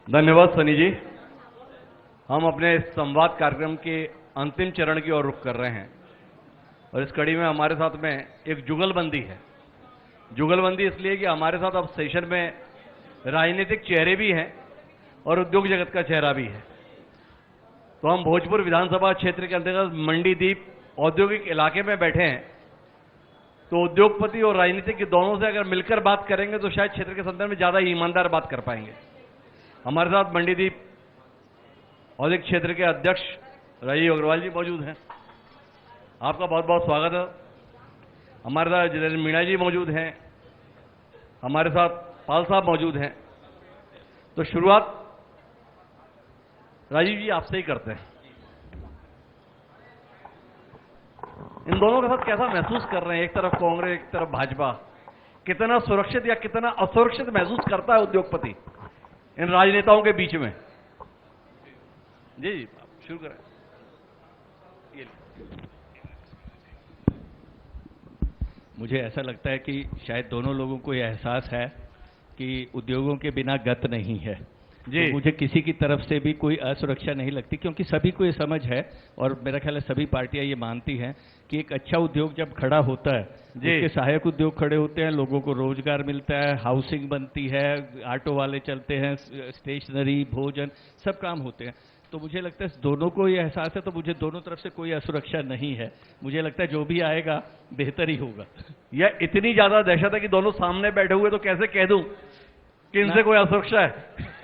धन्यवाद सनी जी। हम अपने संवाद कार्यक्रम के अंतिम चरण की ओर रुख कर रहे हैं और इस कड़ी में हमारे साथ में एक जुगलबंदी है। जुगलबंदी इसलिए कि हमारे साथ अब सेशन में राजनीतिक चेहरे भी हैं और उद्योग जगत का चेहरा भी है। तो हम भोजपुर विधानसभा क्षेत्र के अंतर्गत मंडीदीप औद्योगिक इलाके में बैठे हैं, तो उद्योगपति और राजनीतिक के दोनों से अगर मिलकर बात करेंगे तो शायद क्षेत्र के संदर्भ में ज्यादा ईमानदार बात कर पाएंगे। हमारे साथ मंडीदीप औद्योगिक क्षेत्र के अध्यक्ष राजीव अग्रवाल जी मौजूद हैं, आपका बहुत बहुत स्वागत है। हमारे साथ जितेंद्र मीणा जी मौजूद हैं, हमारे साथ पाल साहब मौजूद हैं। तो शुरुआत राजीव जी आपसे ही करते हैं। इन दोनों के साथ कैसा महसूस कर रहे हैं? एक तरफ कांग्रेस, एक तरफ भाजपा, कितना सुरक्षित या कितना असुरक्षित महसूस करता है उद्योगपति इन राजनेताओं के बीच में? जी जी आप शुरू करें। मुझे ऐसा लगता है कि शायद दोनों लोगों को यह एहसास है कि उद्योगों के बिना गत नहीं है। जी तो मुझे किसी की तरफ से भी कोई असुरक्षा नहीं लगती, क्योंकि सभी को ये समझ है और मेरा ख्याल है सभी पार्टियां ये मानती हैं कि एक अच्छा उद्योग जब खड़ा होता है, उसके सहायक उद्योग खड़े होते हैं, लोगों को रोजगार मिलता है, हाउसिंग बनती है, ऑटो वाले चलते हैं, स्टेशनरी, भोजन, सब काम होते हैं। तो मुझे लगता है दोनों को ये एहसास है, तो मुझे दोनों तरफ से कोई असुरक्षा नहीं है। मुझे लगता है जो भी आएगा बेहतर ही होगा। यह इतनी ज्यादा दहशत है कि दोनों सामने बैठे हुए तो कैसे कह दूं कि इनसे कोई असुरक्षा है?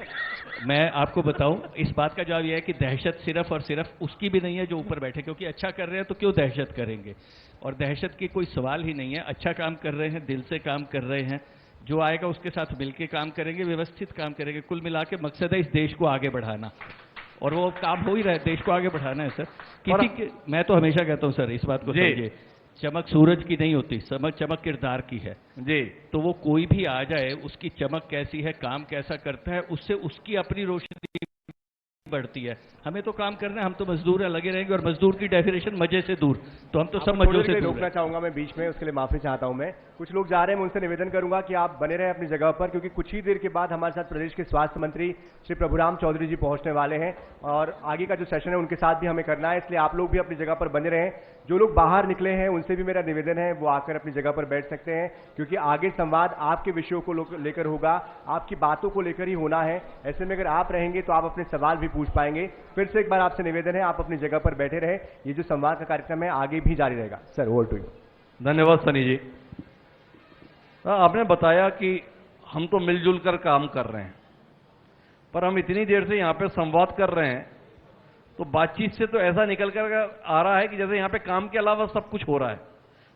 मैं आपको बताऊं, इस बात का जवाब यह है कि दहशत सिर्फ और सिर्फ उसकी भी नहीं है जो ऊपर बैठे, क्योंकि अच्छा कर रहे हैं तो क्यों दहशत करेंगे। और दहशत की कोई सवाल ही नहीं है। अच्छा काम कर रहे हैं, दिल से काम कर रहे हैं, जो आएगा उसके साथ मिलकर काम करेंगे, व्यवस्थित काम करेंगे। कुल मिला के मकसद है इस देश को आगे बढ़ाना, और वो काम हो ही रहा है। देश को आगे बढ़ाना है सर। मैं तो हमेशा कहता हूं सर, इस बात को समझिए, चमक सूरज की नहीं होती, चमक किरदार की है जी। तो वो कोई भी आ जाए, उसकी चमक कैसी है, काम कैसा करता है, उससे उसकी अपनी रोशनी बढ़ती है। हमें तो काम करना है, हम तो मजदूर है, लगे रहेंगे। और मजदूर की डेफिनेशन मजे से दूर, तो हम तो सब मजों से दूर। रोकना चाहूंगा मैं बीच में, उसके लिए माफी चाहता हूं मैं। कुछ लोग जा रहे हैं, मैं उनसे निवेदन करूंगा कि आप बने रहे अपनी जगह पर, क्योंकि कुछ ही देर के बाद हमारे साथ प्रदेश के स्वास्थ्य मंत्री श्री प्रभुराम चौधरी जी पहुंचने वाले हैं और आगे का जो सेशन है उनके साथ भी हमें करना है, इसलिए आप लोग भी अपनी जगह पर बने रहें। जो लोग बाहर निकले हैं उनसे भी मेरा निवेदन है वो आकर अपनी जगह पर बैठ सकते हैं, क्योंकि आगे संवाद आपके विषयों को लेकर होगा, आपकी बातों को लेकर ही होना है। ऐसे में अगर आप रहेंगे तो आप अपने सवाल भी पूछ पाएंगे। फिर से एक बार आपसे निवेदन है, आप अपनी जगह पर बैठे रहे। ये जो संवाद का कार्यक्रम है आगे भी जारी रहेगा। Sir, over to you. धन्यवाद सनी जी। आपने बताया कि हम तो मिलजुल कर काम कर रहे हैं, पर हम इतनी देर से यहां पे संवाद कर रहे हैं तो बातचीत से तो ऐसा निकल कर आ रहा है कि जैसे यहां पे काम के अलावा सब कुछ हो रहा है।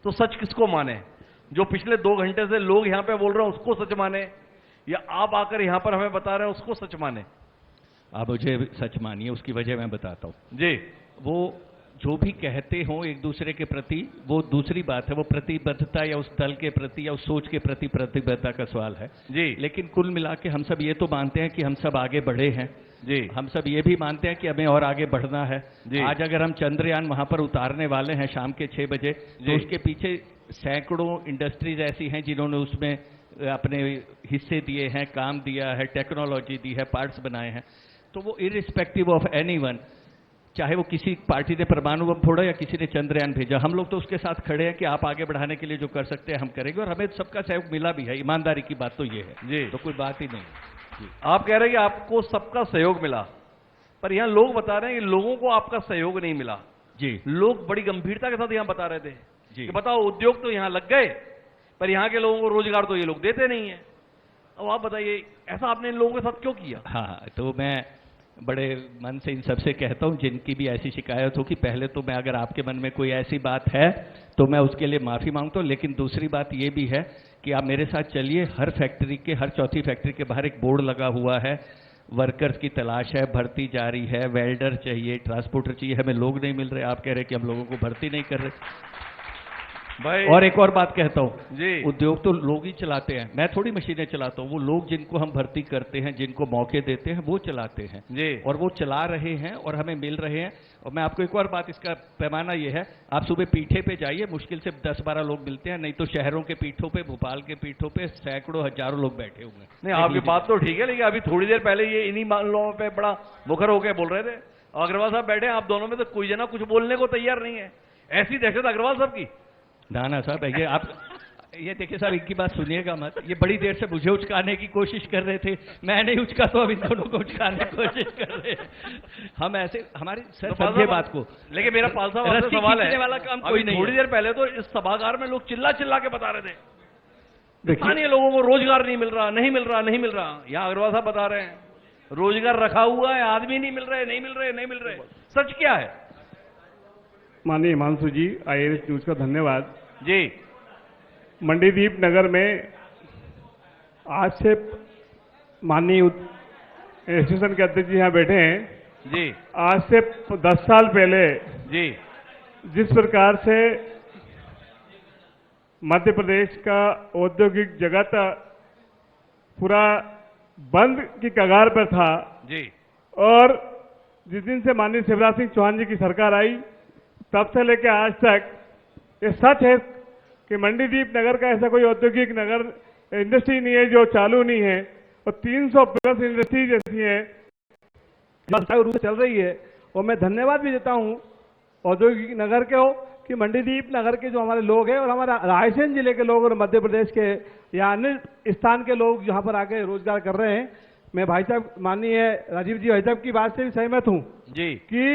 तो सच किसको माने? जो पिछले 2 घंटे से लोग यहां पे बोल रहे हैं उसको सच माने, या आप आकर यहां पर हमें बता रहे हैं उसको सच माने? आप मुझे सच मानिए, उसकी वजह मैं बताता हूं जी। वो जो भी कहते हो एक दूसरे के प्रति, वो दूसरी बात है, वो प्रतिबद्धता या उस दल के प्रति या उस सोच के प्रति प्रतिबद्धता का सवाल है जी। लेकिन कुल मिला के हम सब ये तो मानते हैं कि हम सब आगे बढ़े हैं जी। हम सब ये भी मानते हैं कि हमें और आगे बढ़ना है जी। आज अगर हम चंद्रयान वहां पर उतारने वाले हैं शाम के 6 बजे, तो उसके पीछे सैकड़ों इंडस्ट्रीज ऐसी हैं जिन्होंने उसमें अपने हिस्से दिए हैं, काम दिया है, टेक्नोलॉजी दी है, पार्ट्स बनाए हैं। तो वो इरिस्पेक्टिव ऑफ एनीवन, चाहे वो किसी पार्टी ने परमाणु बम फोड़ा या किसी ने चंद्रयान भेजा, हम लोग तो उसके साथ खड़े हैं कि आप आगे बढ़ाने के लिए जो कर सकते हैं हम करेंगे, और हमें सबका सहयोग मिला भी है। ईमानदारी की बात तो ये है जी। तो कोई बात ही नहीं जी। आप कह रहे हैं कि आपको सबका सहयोग मिला, पर यहां लोग बता रहे हैं कि लोगों को आपका सहयोग नहीं मिला जी। लोग बड़ी गंभीरता के साथ यहां बता रहे थे जी। कि बताओ उद्योग तो यहां लग गए, पर यहां के लोगों को रोजगार तो ये लोग देते नहीं है। अब आप बताइए ऐसा आपने इन लोगों के साथ क्यों किया? हाँ, तो मैं बड़े मन से इन सबसे कहता हूं जिनकी भी ऐसी शिकायत हो कि पहले तो मैं, अगर आपके मन में कोई ऐसी बात है तो मैं उसके लिए माफी मांगता हूं, लेकिन दूसरी बात यह भी है कि आप मेरे साथ चलिए। हर फैक्ट्री के, हर चौथी फैक्ट्री के बाहर एक बोर्ड लगा हुआ है, वर्कर्स की तलाश है, भर्ती जारी है, वेल्डर चाहिए, ट्रांसपोर्टर चाहिए, हमें लोग नहीं मिल रहे। आप कह रहे कि हम लोगों को भर्ती नहीं कर रहे। भाई और एक और बात कहता हूँ जी। उद्योग तो लोग ही चलाते हैं, मैं थोड़ी मशीनें चलाता हूँ। वो लोग जिनको हम भर्ती करते हैं, जिनको मौके देते हैं, वो चलाते हैं जी। और वो चला रहे हैं और हमें मिल रहे हैं। और मैं आपको एक और बात, इसका पैमाना ये है, आप सुबह पीठे पे जाइए, मुश्किल से 10-12 लोग मिलते हैं, नहीं तो शहरों के पीठों पे, भोपाल के पीठों पे सैकड़ों हजारों लोग बैठे हुए हैं। नहीं, आपकी बात तो ठीक है, लेकिन अभी थोड़ी देर पहले ये इन्हीं मामलों पे बड़ा मुखर होकर बोल रहे थे। अग्रवाल साहब बैठे हैं, आप दोनों में तो कोई जना कुछ बोलने को तैयार नहीं है। ऐसी दहशत अग्रवाल साहब की। ना साहब, ये आप ये देखिए साहब, इनकी बात सुनिएगा मत। ये बड़ी देर से मुझे उचकाने की कोशिश कर रहे थे, मैं नहीं उचका तो अब इन दोनों को उचकाने की कोशिश कर रहे हैं। हम ऐसे हमारी सर समझे बात को। लेकिन मेरा पाल साहब आपसे सवाल है, वाला काम अभी कोई नहीं थोड़ी है। देर पहले तो इस सभागार में लोग चिल्ला चिल्ला के बता रहे थे स्थानीय लोगों को रोजगार नहीं मिल रहा, नहीं मिल रहा, नहीं मिल रहा। यहाँ अग्रवाल साहब बता रहे हैं रोजगार रखा हुआ है, आदमी नहीं मिल रहे, नहीं मिल रहे, नहीं मिल रहे। सच क्या है? माननीय हिमांशु जी, IANS न्यूज का धन्यवाद जी। मंडीदीप नगर में आज से माननीय एसोसिएशन के अध्यक्ष जी यहाँ बैठे हैं जी। आज से 10 साल पहले जी। जिस प्रकार से मध्य प्रदेश का औद्योगिक जगत पूरा बंद की कगार पर था जी। और जिस दिन से माननीय शिवराज सिंह चौहान जी की सरकार आई तब से लेकर आज तक ये सच है कि मंडीदीप नगर का ऐसा कोई औद्योगिक नगर इंडस्ट्री नहीं है जो चालू नहीं है और 300 प्लस इंडस्ट्रीज ऐसी हैं जो रूप से चल रही है। और मैं धन्यवाद भी देता हूं औद्योगिक नगर के हो कि मंडीदीप नगर के जो हमारे लोग हैं और हमारा रायसेन जिले के लोग और मध्य प्रदेश के या अन्य स्थान के लोग यहाँ पर आके रोजगार कर रहे हैं। मैं भाई साहब माननीय राजीव जी भाई साहब की बात से भी सहमत हूँ जी कि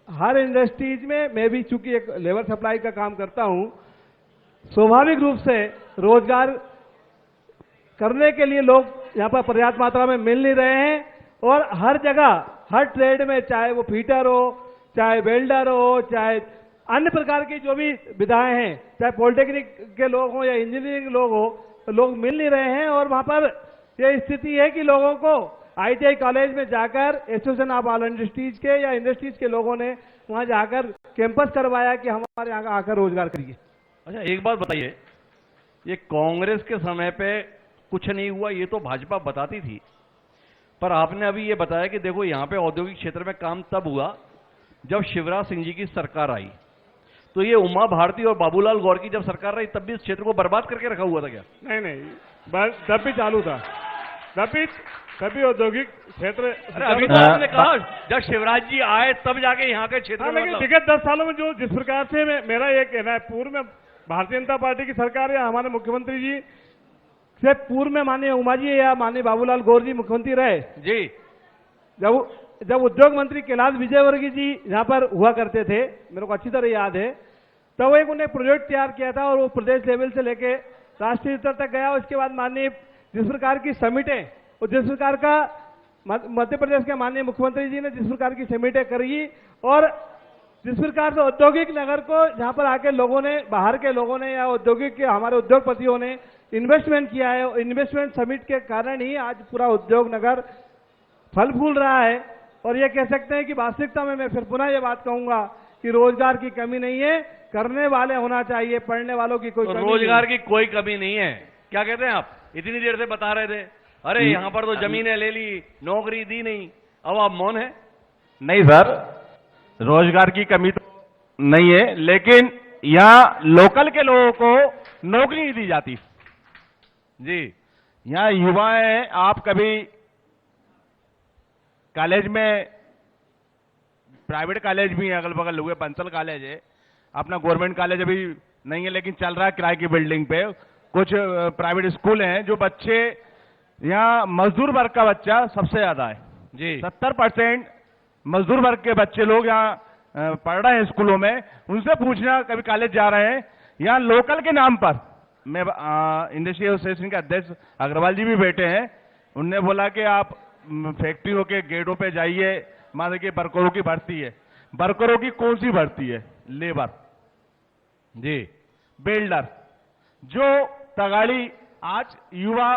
हर इंडस्ट्रीज में मैं भी चूंकि एक लेबर सप्लाई का काम करता हूँ, स्वाभाविक रूप से रोजगार करने के लिए लोग यहाँ पर पर्याप्त मात्रा में मिल नहीं रहे हैं और हर जगह हर ट्रेड में, चाहे वो फीटर हो, चाहे वेल्डर हो, चाहे अन्य प्रकार की जो भी विधाएं हैं, चाहे पॉलिटेक्निक के लोग हों या इंजीनियरिंग लोग हो, तो लोग मिल नहीं रहे हैं। और वहां पर यह स्थिति है कि लोगों को ITI कॉलेज में जाकर एसोसिएशन ऑफ ऑल इंडस्ट्रीज के या इंडस्ट्रीज के लोगों ने वहां जाकर कैंपस करवाया कि हमारे यहाँ आकर रोजगार करिए। अच्छा, एक बात बताइए, ये कांग्रेस के समय पे कुछ नहीं हुआ ये तो भाजपा बताती थी, पर आपने अभी ये बताया कि देखो यहाँ पे औद्योगिक क्षेत्र में काम तब हुआ जब शिवराज सिंह जी की सरकार आई। तो ये उमा भारती और बाबूलाल गौर की जब सरकार रही तब भी इस क्षेत्र को बर्बाद करके रखा हुआ था क्या? नहीं, बस तब भी चालू था, तभी औद्योगिक क्षेत्र। अरे अभी तो आपने कहा जब शिवराज जी आए तब जाके यहाँ के क्षेत्र में लेकिन मतलब- विगत 10 सालों में जो जिस प्रकार से मेरा ये कहना है, पूर्व में भारतीय जनता पार्टी की सरकार या हमारे मुख्यमंत्री जी से पूर्व में माननीय उमा जी या माननीय बाबूलाल गौर जी मुख्यमंत्री रहे जी। जब उद्योग मंत्री कैलाश विजयवर्गीय जी यहाँ पर हुआ करते थे, मेरे को अच्छी तरह याद है, तब एक उन्हें प्रोजेक्ट तैयार किया था और वो प्रदेश लेवल से लेके राष्ट्रीय स्तर तक गया। उसके बाद माननीय जिस प्रकार की समिटें और जिस प्रकार का मध्य प्रदेश के माननीय मुख्यमंत्री जी ने जिस प्रकार की समिटें करी और जिस प्रकार से औद्योगिक नगर को जहां पर आके लोगों ने, बाहर के लोगों ने या औद्योगिक के हमारे उद्योगपतियों ने इन्वेस्टमेंट किया है, इन्वेस्टमेंट समिट के कारण ही आज पूरा उद्योग नगर फल फूल रहा है। और ये कह सकते हैं कि वास्तविकता में मैं फिर पुनः ये बात कहूंगा कि रोजगार की कमी नहीं है, करने वाले होना चाहिए, पढ़ने वालों की कोई तो कमी रोजगार नहीं। की कोई कमी नहीं है, क्या कहते हैं आप? इतनी देर से बता रहे थे अरे यहाँ पर तो जमीनें ले ली, नौकरी दी नहीं, अब आप मौन है। नहीं सर, रोजगार की कमी तो नहीं है, लेकिन यहाँ लोकल के लोगों को नौकरी नहीं दी जाती जी। यहाँ युवा हैं, आप कभी कॉलेज में, प्राइवेट कॉलेज भी है अगल बगल हुए, बंसल कॉलेज है, अपना गवर्नमेंट कॉलेज अभी नहीं है लेकिन चल रहा है किराए की बिल्डिंग पे। कुछ प्राइवेट स्कूल हैं जो बच्चे, यहाँ मजदूर वर्ग का बच्चा सबसे ज्यादा है जी। 70% मजदूर वर्ग के बच्चे लोग यहाँ पढ़ रहे हैं स्कूलों में। उनसे पूछना, कभी कॉलेज जा रहे हैं, यहाँ लोकल के नाम पर, मैं इंडस्ट्री एसोसिएशन के अध्यक्ष अग्रवाल जी भी बैठे हैं, उनने बोला कि आप फैक्ट्रियों के गेटों पे जाइए, मान लीजिए वर्करों की भर्ती है, वर्करों की कौन सी भर्ती है? लेबर जी। बिल्डर, जो तगाड़ी आज युवा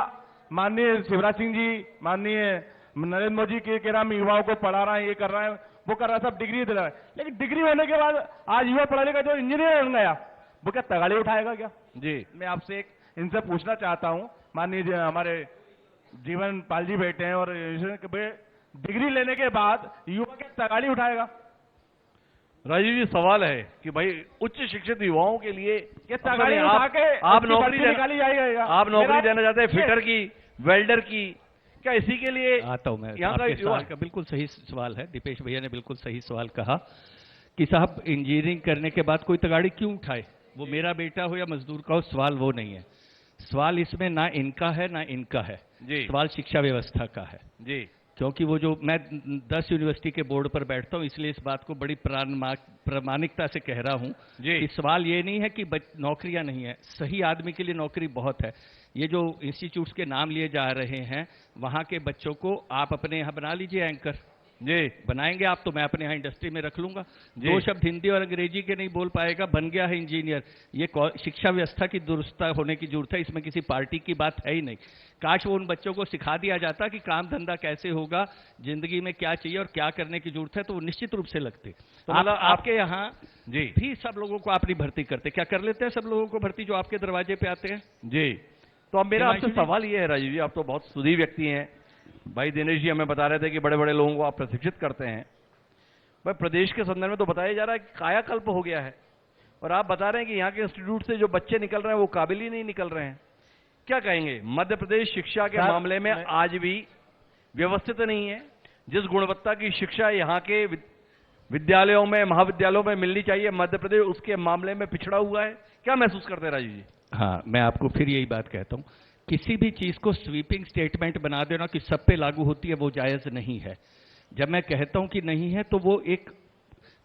माननीय शिवराज सिंह जी, माननीय नरेंद्र मोदी के कह रहा हम युवाओं को पढ़ा रहे हैं, ये कर रहे हैं, वो कर रहा है, सब डिग्री दे रहा है, लेकिन डिग्री होने के बाद आज युवा पढ़ा लिखा जो इंजीनियर बन गया, वो क्या तगाड़ी उठाएगा क्या? जी मैं आपसे एक इनसे पूछना चाहता हूँ, माननीय हमारे जीवन पाल जी बैठे हैं और डिग्री लेने के बाद युवा क्या तगाड़ी उठाएगा? राजीव जी, सवाल है कि भाई उच्च शिक्षित युवाओं के लिए ये तगाड़ी उठा के आप उसकी नौकरी भर्ती निकाली जाएगा। आप नौकरी मेरा- देना चाहते हैं फिटर की, वेल्डर की, क्या इसी के लिए आता हूं मैं। यहाँ का आपके युवा सवाल का बिल्कुल सही सवाल है, दीपेश भैया ने बिल्कुल सही सवाल कहा कि साहब इंजीनियरिंग करने के बाद कोई तगाड़ी क्यों उठाए, वो मेरा बेटा हो या मजदूर का हो, सवाल वो नहीं है। सवाल इसमें ना इनका है ना इनका है, जी सवाल शिक्षा व्यवस्था का है। जी क्योंकि वो जो मैं 10 यूनिवर्सिटी के बोर्ड पर बैठता हूं, इसलिए इस बात को बड़ी प्रामाणिकता से कह रहा हूं जी कि सवाल ये नहीं है कि नौकरियां नहीं है, सही आदमी के लिए नौकरी बहुत है। ये जो इंस्टीट्यूट्स के नाम लिए जा रहे हैं, वहां के बच्चों को आप अपने यहाँ बना लीजिए एंकर। जी बनाएंगे आप तो मैं अपने यहाँ इंडस्ट्री में रख लूंगा। जी। 2 शब्द हिंदी और अंग्रेजी के नहीं बोल पाएगा, बन गया है इंजीनियर। ये शिक्षा व्यवस्था की दुरुस्ता होने की जरूरत है, इसमें किसी पार्टी की बात है ही नहीं। काश वो उन बच्चों को सिखा दिया जाता कि काम धंधा कैसे होगा, जिंदगी में क्या चाहिए और क्या करने की जरूरत है, तो वो निश्चित रूप से लगते। तो मतलब आपके यहाँ जी भी सब लोगों को आप नहीं भर्ती करते, क्या कर लेते हैं सब लोगों को भर्ती जो आपके दरवाजे पे आते हैं? जी। तो अब मेरा आपसे हिमांशु जी। सवाल ये है राजीव जी, आप तो बहुत सुधी व्यक्ति हैं। भाई दिनेश जी हमें बता रहे थे कि बड़े बड़े लोगों को आप प्रशिक्षित करते हैं। भाई प्रदेश के संदर्भ में तो बताया जा रहा है कि कायाकल्प हो गया है, और आप बता रहे हैं कि यहाँ के इंस्टीट्यूट से जो बच्चे निकल रहे हैं वो काबिल ही नहीं निकल रहे हैं। क्या कहेंगे, मध्य प्रदेश शिक्षा के सर, मामले में आज भी व्यवस्थित नहीं है? जिस गुणवत्ता की शिक्षा यहाँ के विद्यालयों में, महाविद्यालयों में मिलनी चाहिए, मध्य प्रदेश उसके मामले में पिछड़ा हुआ है। क्या महसूस करते हैं राजीव जी? हाँ, मैं आपको फिर यही बात कहता हूं, किसी भी चीज को स्वीपिंग स्टेटमेंट बना देना कि सब पे लागू होती है, वो जायज नहीं है। जब मैं कहता हूं कि नहीं है, तो वो एक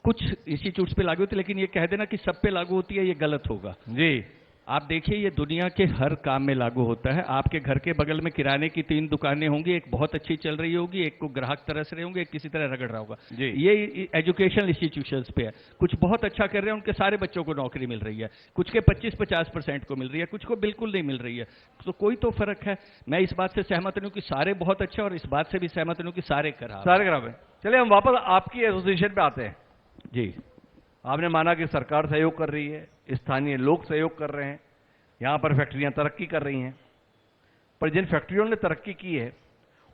कुछ इंस्टीट्यूट्स पे लागू होती है, लेकिन ये कह देना कि सब पे लागू होती है, ये गलत होगा। जी आप देखिए, ये दुनिया के हर काम में लागू होता है। आपके घर के बगल में किराने की 3 दुकानें होंगी, एक बहुत अच्छी चल रही होगी, एक को ग्राहक तरस रहे होंगे, एक किसी तरह रगड़ रहा होगा। जी। ये एजुकेशनल इंस्टीट्यूशंस पे है। कुछ बहुत अच्छा कर रहे हैं, उनके सारे बच्चों को नौकरी मिल रही है, कुछ के 25-50% को मिल रही है, कुछ को बिल्कुल नहीं मिल रही है। तो कोई तो फर्क है। मैं इस बात से सहमत नहीं हूं कि सारे बहुत अच्छे, और इस बात से भी सहमत नहीं हूं कि सारे खराब। सारे खराब है। चलिए हम वापस आपकी एसोसिएशन पे आते हैं। जी, आपने माना कि सरकार सहयोग कर रही है, स्थानीय लोग सहयोग कर रहे हैं, यहां पर फैक्ट्रियां तरक्की कर रही हैं, पर जिन फैक्ट्रियों ने तरक्की की है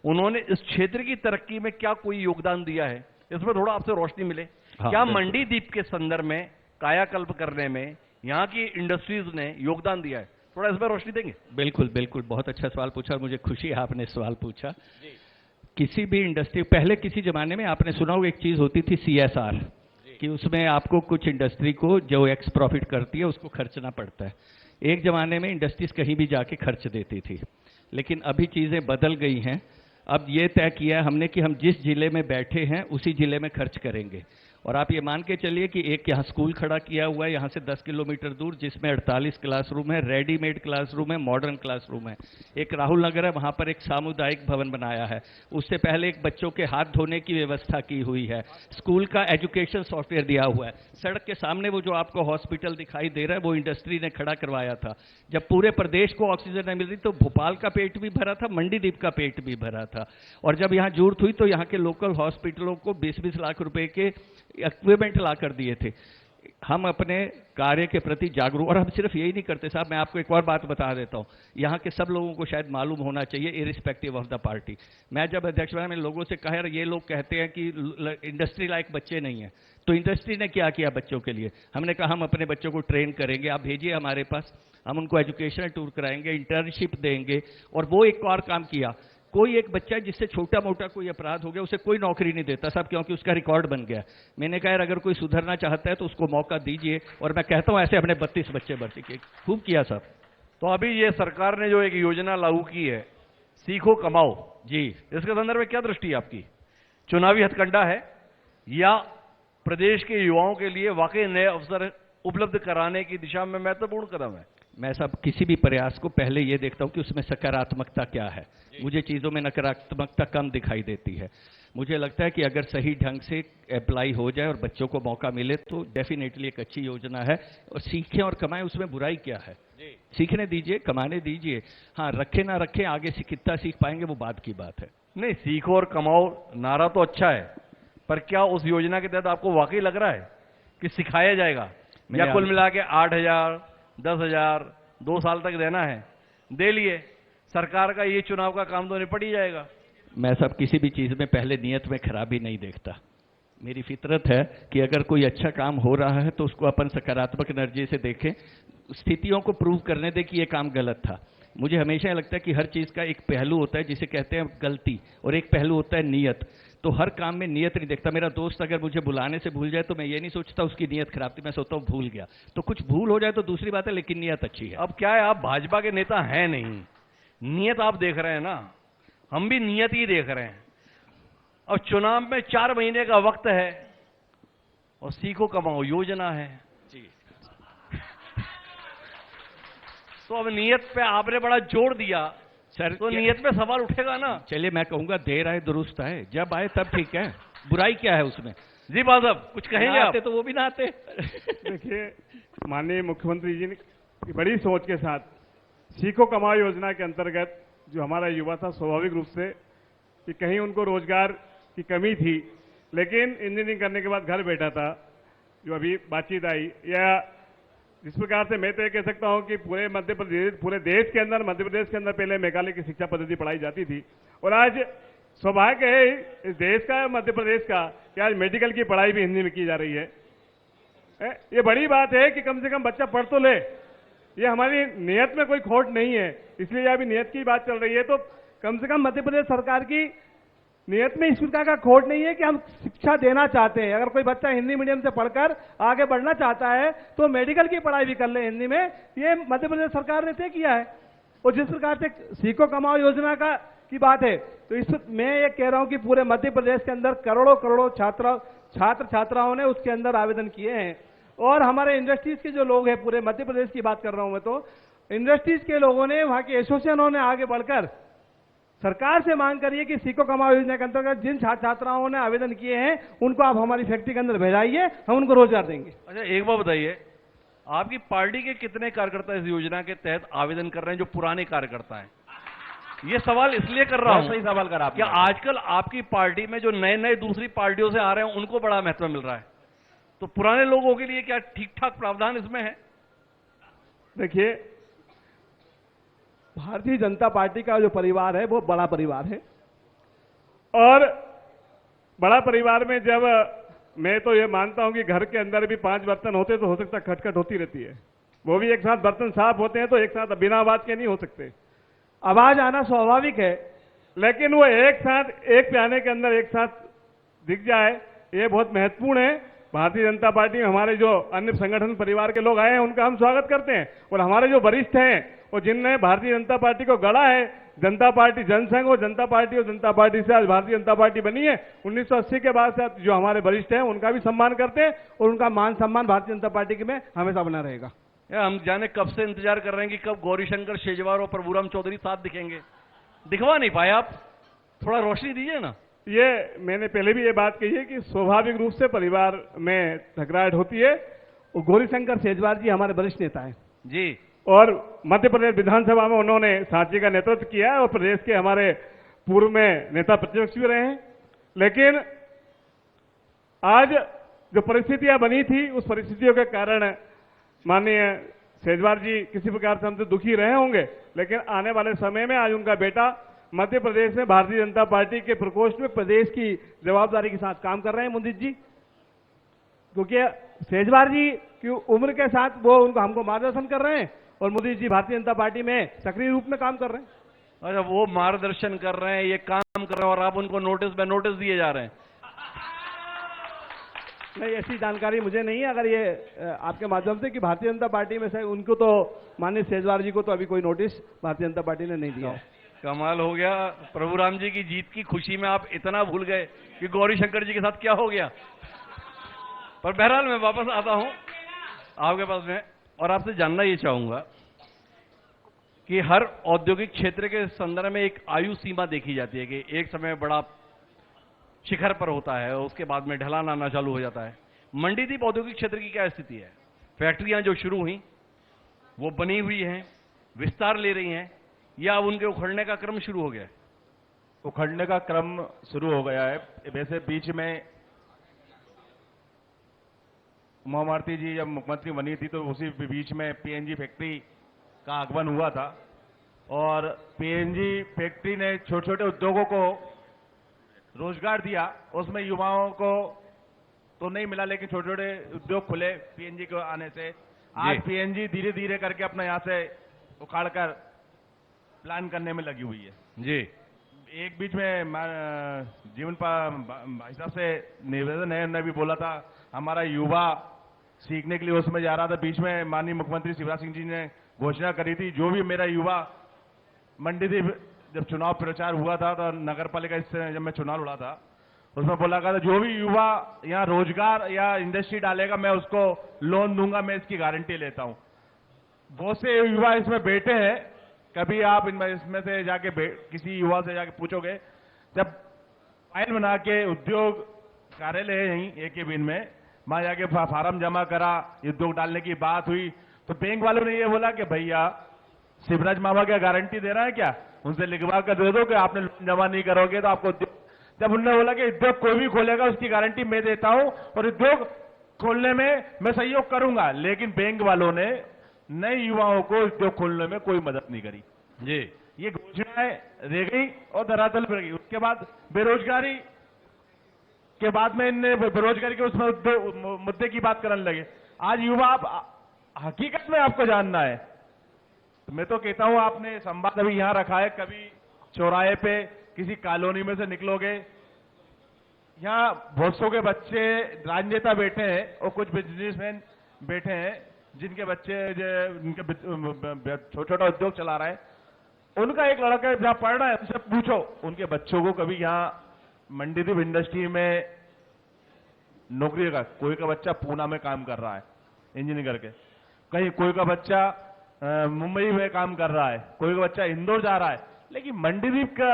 उन्होंने इस क्षेत्र की तरक्की में क्या कोई योगदान दिया है? इसमें थोड़ा आपसे रोशनी मिले। हाँ, क्या बिल्कुल। मंडी द्वीप के संदर्भ में कायाकल्प करने में यहां की इंडस्ट्रीज ने योगदान दिया है? थोड़ा इसमें रोशनी देंगे? बिल्कुल बिल्कुल, बहुत अच्छा सवाल पूछा और मुझे खुशी है आपने सवाल पूछा। किसी भी इंडस्ट्री, पहले किसी जमाने में आपने सुना होगा एक चीज होती थी CSR, कि उसमें आपको कुछ इंडस्ट्री को जो एक्स प्रॉफिट करती है उसको खर्चना पड़ता है। एक जमाने में इंडस्ट्रीज कहीं भी जाके खर्च देती थी, लेकिन अभी चीजें बदल गई हैं। अब ये तय किया है हमने कि हम जिस जिले में बैठे हैं उसी जिले में खर्च करेंगे। और आप ये मान के चलिए कि एक यहाँ स्कूल खड़ा किया हुआ है यहाँ से 10 किलोमीटर दूर, जिसमें 48 क्लासरूम है, रेडीमेड क्लासरूम है, मॉडर्न क्लासरूम है। एक राहुल नगर है, वहाँ पर एक सामुदायिक भवन बनाया है। उससे पहले एक बच्चों के हाथ धोने की व्यवस्था की हुई है। स्कूल का एजुकेशन सॉफ्टवेयर दिया हुआ है। सड़क के सामने वो जो आपको हॉस्पिटल दिखाई दे रहा है वो इंडस्ट्री ने खड़ा करवाया था। जब पूरे प्रदेश को ऑक्सीजन नहीं मिल रही तो भोपाल का पेट भी भरा था, मंडीदीप का पेट भी भरा था। और जब यहाँ जरूरत हुई तो यहाँ के लोकल हॉस्पिटलों को 20-20 लाख रुपए के इक्विपमेंट ला कर दिए थे। हम अपने कार्य के प्रति जागरूक, और हम सिर्फ यही नहीं करते साहब, मैं आपको एक और बात बता देता हूं, यहाँ के सब लोगों को शायद मालूम होना चाहिए, इरिस्पेक्टिव ऑफ द पार्टी। मैं जब अध्यक्ष बना, मैंने लोगों से कहा यार ये लोग कहते हैं कि इंडस्ट्री लायक बच्चे नहीं है, तो इंडस्ट्री ने क्या किया बच्चों के लिए? हमने कहा हम अपने बच्चों को ट्रेन करेंगे, आप भेजिए हमारे पास, हम उनको एजुकेशनल टूर कराएंगे, इंटर्नशिप देंगे। और वो एक और काम किया, कोई एक बच्चा जिससे छोटा मोटा कोई अपराध हो गया उसे कोई नौकरी नहीं देता साहब, क्योंकि उसका रिकॉर्ड बन गया। मैंने कहा यार अगर कोई सुधरना चाहता है तो उसको मौका दीजिए, और मैं कहता हूं ऐसे हमने 32 बच्चे भर्ती किए, खूब किया साहब। तो अभी ये सरकार ने जो एक योजना लागू की है, सीखो कमाओ जी, इसके संदर्भ में क्या दृष्टि है आपकी? चुनावी हथकंडा है या प्रदेश के युवाओं के लिए वाकई नए अवसर उपलब्ध कराने की दिशा में महत्वपूर्ण कदम है? मैं सब किसी भी प्रयास को पहले ये देखता हूं कि उसमें सकारात्मकता क्या है। मुझे चीजों में नकारात्मकता कम दिखाई देती है। मुझे लगता है कि अगर सही ढंग से अप्लाई हो जाए और बच्चों को मौका मिले तो डेफिनेटली एक अच्छी योजना है। और सीखें और कमाएं, उसमें बुराई क्या है? सीखने दीजिए, कमाने दीजिए। हाँ, रखे ना रखे, आगे से कितना सीख पाएंगे वो बात की बात है। नहीं, सीखो और कमाओ नारा तो अच्छा है, पर क्या उस योजना के तहत आपको वाकई लग रहा है कि सिखाया जाएगा? या कुल मिला के 8,000, 10,000 2 साल तक देना है, दे लिए, सरकार का ये चुनाव का काम तो निपट ही जाएगा। मैं सब किसी भी चीज में पहले नियत में खराबी नहीं देखता। मेरी फितरत है कि अगर कोई अच्छा काम हो रहा है तो उसको अपन सकारात्मक एनर्जी से देखें, स्थितियों को प्रूव करने दें कि ये काम गलत था। मुझे हमेशा लगता है कि हर चीज का एक पहलू होता है जिसे कहते हैं गलती, और एक पहलू होता है नियत। तो हर काम में नियत नहीं देखता। मेरा दोस्त अगर मुझे बुलाने से भूल जाए तो मैं ये नहीं सोचता उसकी नियत खराब थी, मैं सोचता हूँ भूल गया। तो कुछ भूल हो जाए तो दूसरी बात है, लेकिन नियत अच्छी है। अब क्या है, आप भाजपा के नेता हैं नहीं, नियत आप देख रहे हैं ना, हम भी नियत ही देख रहे हैं। और चुनाव में 4 महीने का वक्त है और सीखो कमाओ योजना है जी। तो अब नियत पे आपने बड़ा जोर दिया सर, तो नियत पे सवाल उठेगा ना। चलिए मैं कहूंगा देर आए दुरुस्त आए, जब आए तब ठीक है, बुराई क्या है उसमें? जी बात साहब कुछ कहेंगे ना आप? आते तो वो भी ना आते। देखिए, माननीय मुख्यमंत्री जी ने बड़ी सोच के साथ सीखो कमाओ योजना के अंतर्गत जो हमारा युवा था, स्वाभाविक रूप से कि कहीं उनको रोजगार की कमी थी, लेकिन इंजीनियरिंग करने के बाद घर बैठा था, जो अभी बातचीत आई, या जिस प्रकार से मैं तो ये कह सकता हूं कि पूरे मध्य प्रदेश, पूरे देश के अंदर, मध्य प्रदेश के अंदर पहले मेघालय की शिक्षा पद्धति पढ़ाई जाती थी, और आज सौभाग्य है इस देश का, मध्य प्रदेश का, कि आज मेडिकल की पढ़ाई भी हिंदी में की जा रही है। ये बड़ी बात है कि कम से कम बच्चा पढ़ तो ले, ये हमारी नियत में कोई खोट नहीं है, इसलिए अभी नियत की बात चल रही है। तो कम से कम मध्य प्रदेश सरकार की नियत में इस प्रकार का खोट नहीं है कि हम शिक्षा देना चाहते हैं। अगर कोई बच्चा हिंदी मीडियम से पढ़कर आगे बढ़ना चाहता है तो मेडिकल की पढ़ाई भी कर ले हिंदी में, ये मध्य प्रदेश सरकार ने तय किया है। और जिस प्रकार से सीखो कमाओ योजना की बात है, तो इस मैं ये कह रहा हूं कि पूरे मध्य प्रदेश के अंदर करोड़ों करोड़ों छात्र छात्राओं ने उसके अंदर आवेदन किए हैं। और हमारे इंडस्ट्रीज के जो लोग हैं, पूरे मध्य प्रदेश की बात कर रहा हूं मैं, तो इंडस्ट्रीज के लोगों ने, वहां के एसोसिएशनों ने आगे बढ़कर सरकार से मांग करी है कि सीखो कमाओ योजना के अंतर्गत जिन छात्र छात्राओं ने आवेदन किए हैं उनको आप हमारी फैक्ट्री के अंदर भेजाइए, हम उनको रोजगार देंगे। अच्छा एक बात बताइए, आपकी पार्टी के कितने कार्यकर्ता इस योजना के तहत आवेदन कर रहे हैं जो पुराने कार्यकर्ता हैं? ये सवाल इसलिए कर रहा हूं, सही सवाल करा आपने। क्या आजकल आपकी पार्टी में जो नए नए दूसरी पार्टियों से आ रहे हैं उनको बड़ा महत्व मिल रहा है, तो पुराने लोगों के लिए क्या ठीक ठाक प्रावधान इसमें है? देखिए, भारतीय जनता पार्टी का जो परिवार है वो बड़ा परिवार है, और बड़ा परिवार में जब मैं तो ये मानता हूं कि घर के अंदर भी 5 बर्तन होते तो हो सकता खटखट होती रहती है, वो भी एक साथ बर्तन साफ होते हैं तो एक साथ बिना आवाज के नहीं हो सकते, आवाज आना स्वाभाविक है, लेकिन वो एक साथ एक प्याने के अंदर एक साथ दिख जाए, ये बहुत महत्वपूर्ण है। भारतीय जनता पार्टी में हमारे जो अन्य संगठन परिवार के लोग आए हैं उनका हम स्वागत करते हैं, और हमारे जो वरिष्ठ हैं और जिनने भारतीय जनता पार्टी को गढ़ा है, जनता पार्टी जनसंघ और जनता पार्टी से आज भारतीय जनता पार्टी बनी है, 1980 के बाद से जो हमारे वरिष्ठ हैं उनका भी सम्मान करते हैं, और उनका मान सम्मान भारतीय जनता पार्टी में हमेशा बना रहेगा। हम जाने कब से इंतजार कर रहे हैं कि कब गौरीशंकर शेजवार और प्रभुराम चौधरी साथ दिखेंगे, दिखवा नहीं पाए आप, थोड़ा रोशनी दीजिए ना। ये मैंने पहले भी ये बात कही है कि स्वाभाविक रूप से परिवार में टकराहट होती है, और गौरीशंकर शेजवार जी हमारे वरिष्ठ नेता हैं जी, और मध्य प्रदेश विधानसभा में उन्होंने सांची का नेतृत्व किया है और प्रदेश के हमारे पूर्व में नेता प्रतिपक्ष भी रहे हैं। लेकिन आज जो परिस्थितियां बनी थी उस परिस्थितियों के कारण माननीय शेजवार जी किसी प्रकार से हमसे दुखी रहे होंगे, लेकिन आने वाले समय में आज उनका बेटा मध्य प्रदेश में भारतीय जनता पार्टी के प्रकोष्ठ में प्रदेश की जवाबदारी के साथ काम कर रहे हैं मुदित जी, क्योंकि शेजवार जी की उम्र के साथ वो उनको हमको मार्गदर्शन कर रहे हैं और मोदी जी भारतीय जनता पार्टी में सक्रिय रूप में काम कर रहे हैं। अच्छा वो मार्गदर्शन कर रहे हैं, ये काम कर रहे हैं, और आप उनको नोटिस पे नोटिस दिए जा रहे हैं? नहीं, ऐसी जानकारी मुझे नहीं है। अगर ये आपके माध्यम से कि भारतीय जनता पार्टी में से उनको, तो माननीय शेजवार जी को तो अभी कोई नोटिस भारतीय जनता पार्टी ने नहीं दिया है। कमाल हो गया, प्रभुराम जी की जीत की खुशी में आप इतना भूल गए कि गौरीशंकर जी के साथ क्या हो गया। पर बहरहाल मैं वापस आता हूं आपके पास में, और आपसे जानना ये चाहूंगा कि हर औद्योगिक क्षेत्र के संदर्भ में एक आयु सीमा देखी जाती है कि एक समय बड़ा शिखर पर होता है और उसके बाद में ढलान आना चालू हो जाता है। मंडीदीप औद्योगिक क्षेत्र की क्या स्थिति है? फैक्ट्रियां जो शुरू हुई वो बनी हुई हैं, विस्तार ले रही हैं, या अब उनके उखड़ने का क्रम शुरू हो गया है? उखड़ने का क्रम शुरू हो गया है। वैसे बीच में उमा भारती जी जब मुख्यमंत्री बनी थी तो उसी बीच में पीएनजी फैक्ट्री का आगमन हुआ था और पीएनजी फैक्ट्री ने छोटे छोटे उद्योगों को रोजगार दिया। उसमें युवाओं को तो नहीं मिला, लेकिन छोटे छोटे उद्योग खुले पीएनजी के आने से। आज पीएनजी धीरे धीरे करके अपना यहाँ से उखाड़कर प्लान करने में लगी हुई है। जी, एक बीच में जीवन भाई साहब से निवेदन है, उन्होंने भी बोला था हमारा युवा सीखने के लिए उसमें जा रहा था। बीच में माननीय मुख्यमंत्री शिवराज सिंह जी ने घोषणा करी थी, जो भी मेरा युवा मंडीदीप जब चुनाव प्रचार हुआ था तो नगर पालिका से जब मैं चुनाव लड़ा था उसमें बोला गया था जो भी युवा यहाँ रोजगार या इंडस्ट्री डालेगा मैं उसको लोन दूंगा, मैं इसकी गारंटी लेता हूं। बहुत से युवा इसमें बैठे हैं, कभी आप इसमें से जाके किसी युवा से जाके पूछोगे, जब फाइल बना के उद्योग कार्यालय है यहीं AK-बिन में, वहां जाके फार्म जमा करा, उद्योग डालने की बात हुई तो बैंक वालों ने ये बोला कि भैया शिवराज मामा क्या गारंटी दे रहा है क्या, उनसे लिखवा कर दे दो कि आपने लोन जमा नहीं करोगे तो आपको उद्योग। जब उन्होंने बोला कि उद्योग कोई भी खोलेगा उसकी गारंटी मैं देता हूं और उद्योग खोलने में मैं सहयोग करूंगा, लेकिन बैंक वालों ने नए युवाओं को उद्योग खोलने में कोई मदद नहीं करी। जी, ये घोषणाएं रह गई और धरातल पर गई। उसके बाद बेरोजगारी के बाद में इनने बेरोजगारी के उसमें मुद्दे की बात करने लगे। आज युवा हकीकत में आपको जानना है तो मैं तो कहता हूं आपने संवाद अभी यहां रखा है, कभी चौराहे पे किसी कॉलोनी में से निकलोगे, यहां बहुत सौ के बच्चे राजनेता बैठे हैं और कुछ बिजनेसमैन बैठे हैं जिनके बच्चे उनके छोटा छोटा उद्योग चला रहे हैं। उनका एक लड़का जहां पढ़ रहा है उनसे पूछो उनके बच्चों को कभी यहां मंडीदीप इंडस्ट्री में नौकरी का, कोई का बच्चा पूना में काम कर रहा है इंजीनियरिंग करके, कहीं कोई का बच्चा मुंबई में काम कर रहा है, कोई का बच्चा इंदौर जा रहा है, लेकिन मंडीदीप का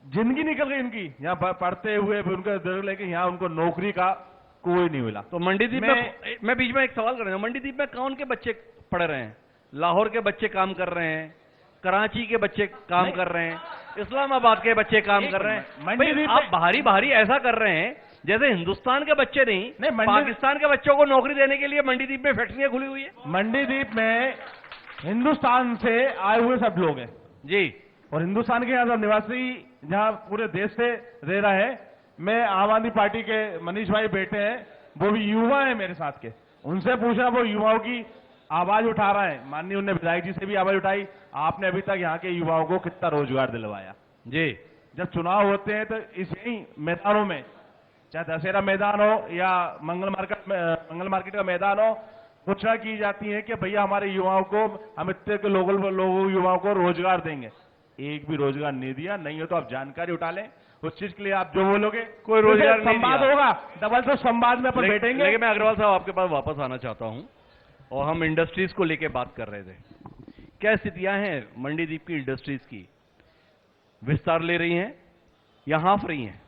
जिंदगी निकल गई इनकी यहाँ पढ़ते हुए उनका, लेकिन यहाँ उनको नौकरी का कोई नहीं मिला। तो मंडीदीप में मैं बीच में एक सवाल कर रहा हूं, मंडीदीप में कौन के बच्चे पढ़ रहे हैं? लाहौर के बच्चे काम कर रहे हैं, कराची के बच्चे काम कर रहे हैं, इस्लामाबाद के बच्चे काम कर रहे हैं। भाई आप भारी ऐसा कर रहे हैं जैसे हिंदुस्तान के बच्चे नहीं पाकिस्तान के बच्चों को नौकरी देने के लिए मंडीदीप में फैक्ट्रियां खुली हुई है। मंडीदीप में हिंदुस्तान से आए हुए सब लोग हैं जी, और हिंदुस्तान के यहाँ सब निवासी जहाँ पूरे देश से रह रहे हैं। मैं आम आदमी पार्टी के मनीष भाई बैठे हैं, वो भी युवा है मेरे साथ के, उनसे पूछा, वो युवाओं की आवाज उठा रहा है। माननीय उन्होंने विधायक जी से भी आवाज उठाई, आपने अभी तक यहाँ के युवाओं को कितना रोजगार दिलवाया? जी, जब चुनाव होते हैं तो इस यही मैदानों में, चाहे दशहरा मैदान हो या मंगल मार्केट का मैदान हो, घोषणा की जाती है कि भैया हमारे युवाओं को, हम इतने के लोगों युवाओं को रोजगार देंगे। एक भी रोजगार नहीं दिया। नहीं हो तो आप जानकारी उठा लें, उस चीज के लिए आप जो बोलोगे कोई रोजगार नहीं संवाद होगा, डबल तो संवाद में अपन बैठेंगे। लेकिन मैं अग्रवाल साहब आपके पास वापस आना चाहता हूं, और हम इंडस्ट्रीज को लेके बात कर रहे थे। क्या स्थितियां हैं मंडीदीप की इंडस्ट्रीज की? विस्तार ले रही हैं या हाँफ रही हैं?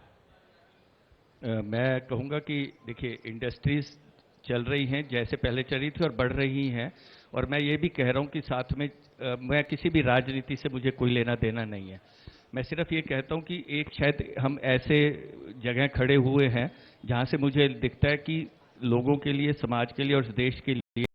मैं कहूंगा कि देखिए इंडस्ट्रीज चल रही हैं जैसे पहले चल रही थी और बढ़ रही हैं, और मैं ये भी कह रहा हूं कि साथ में मैं किसी भी राजनीति से मुझे कोई लेना देना नहीं है। मैं सिर्फ ये कहता हूं कि एक शायद हम ऐसे जगह खड़े हुए हैं जहां से मुझे दिखता है कि लोगों के लिए, समाज के लिए और देश के लिए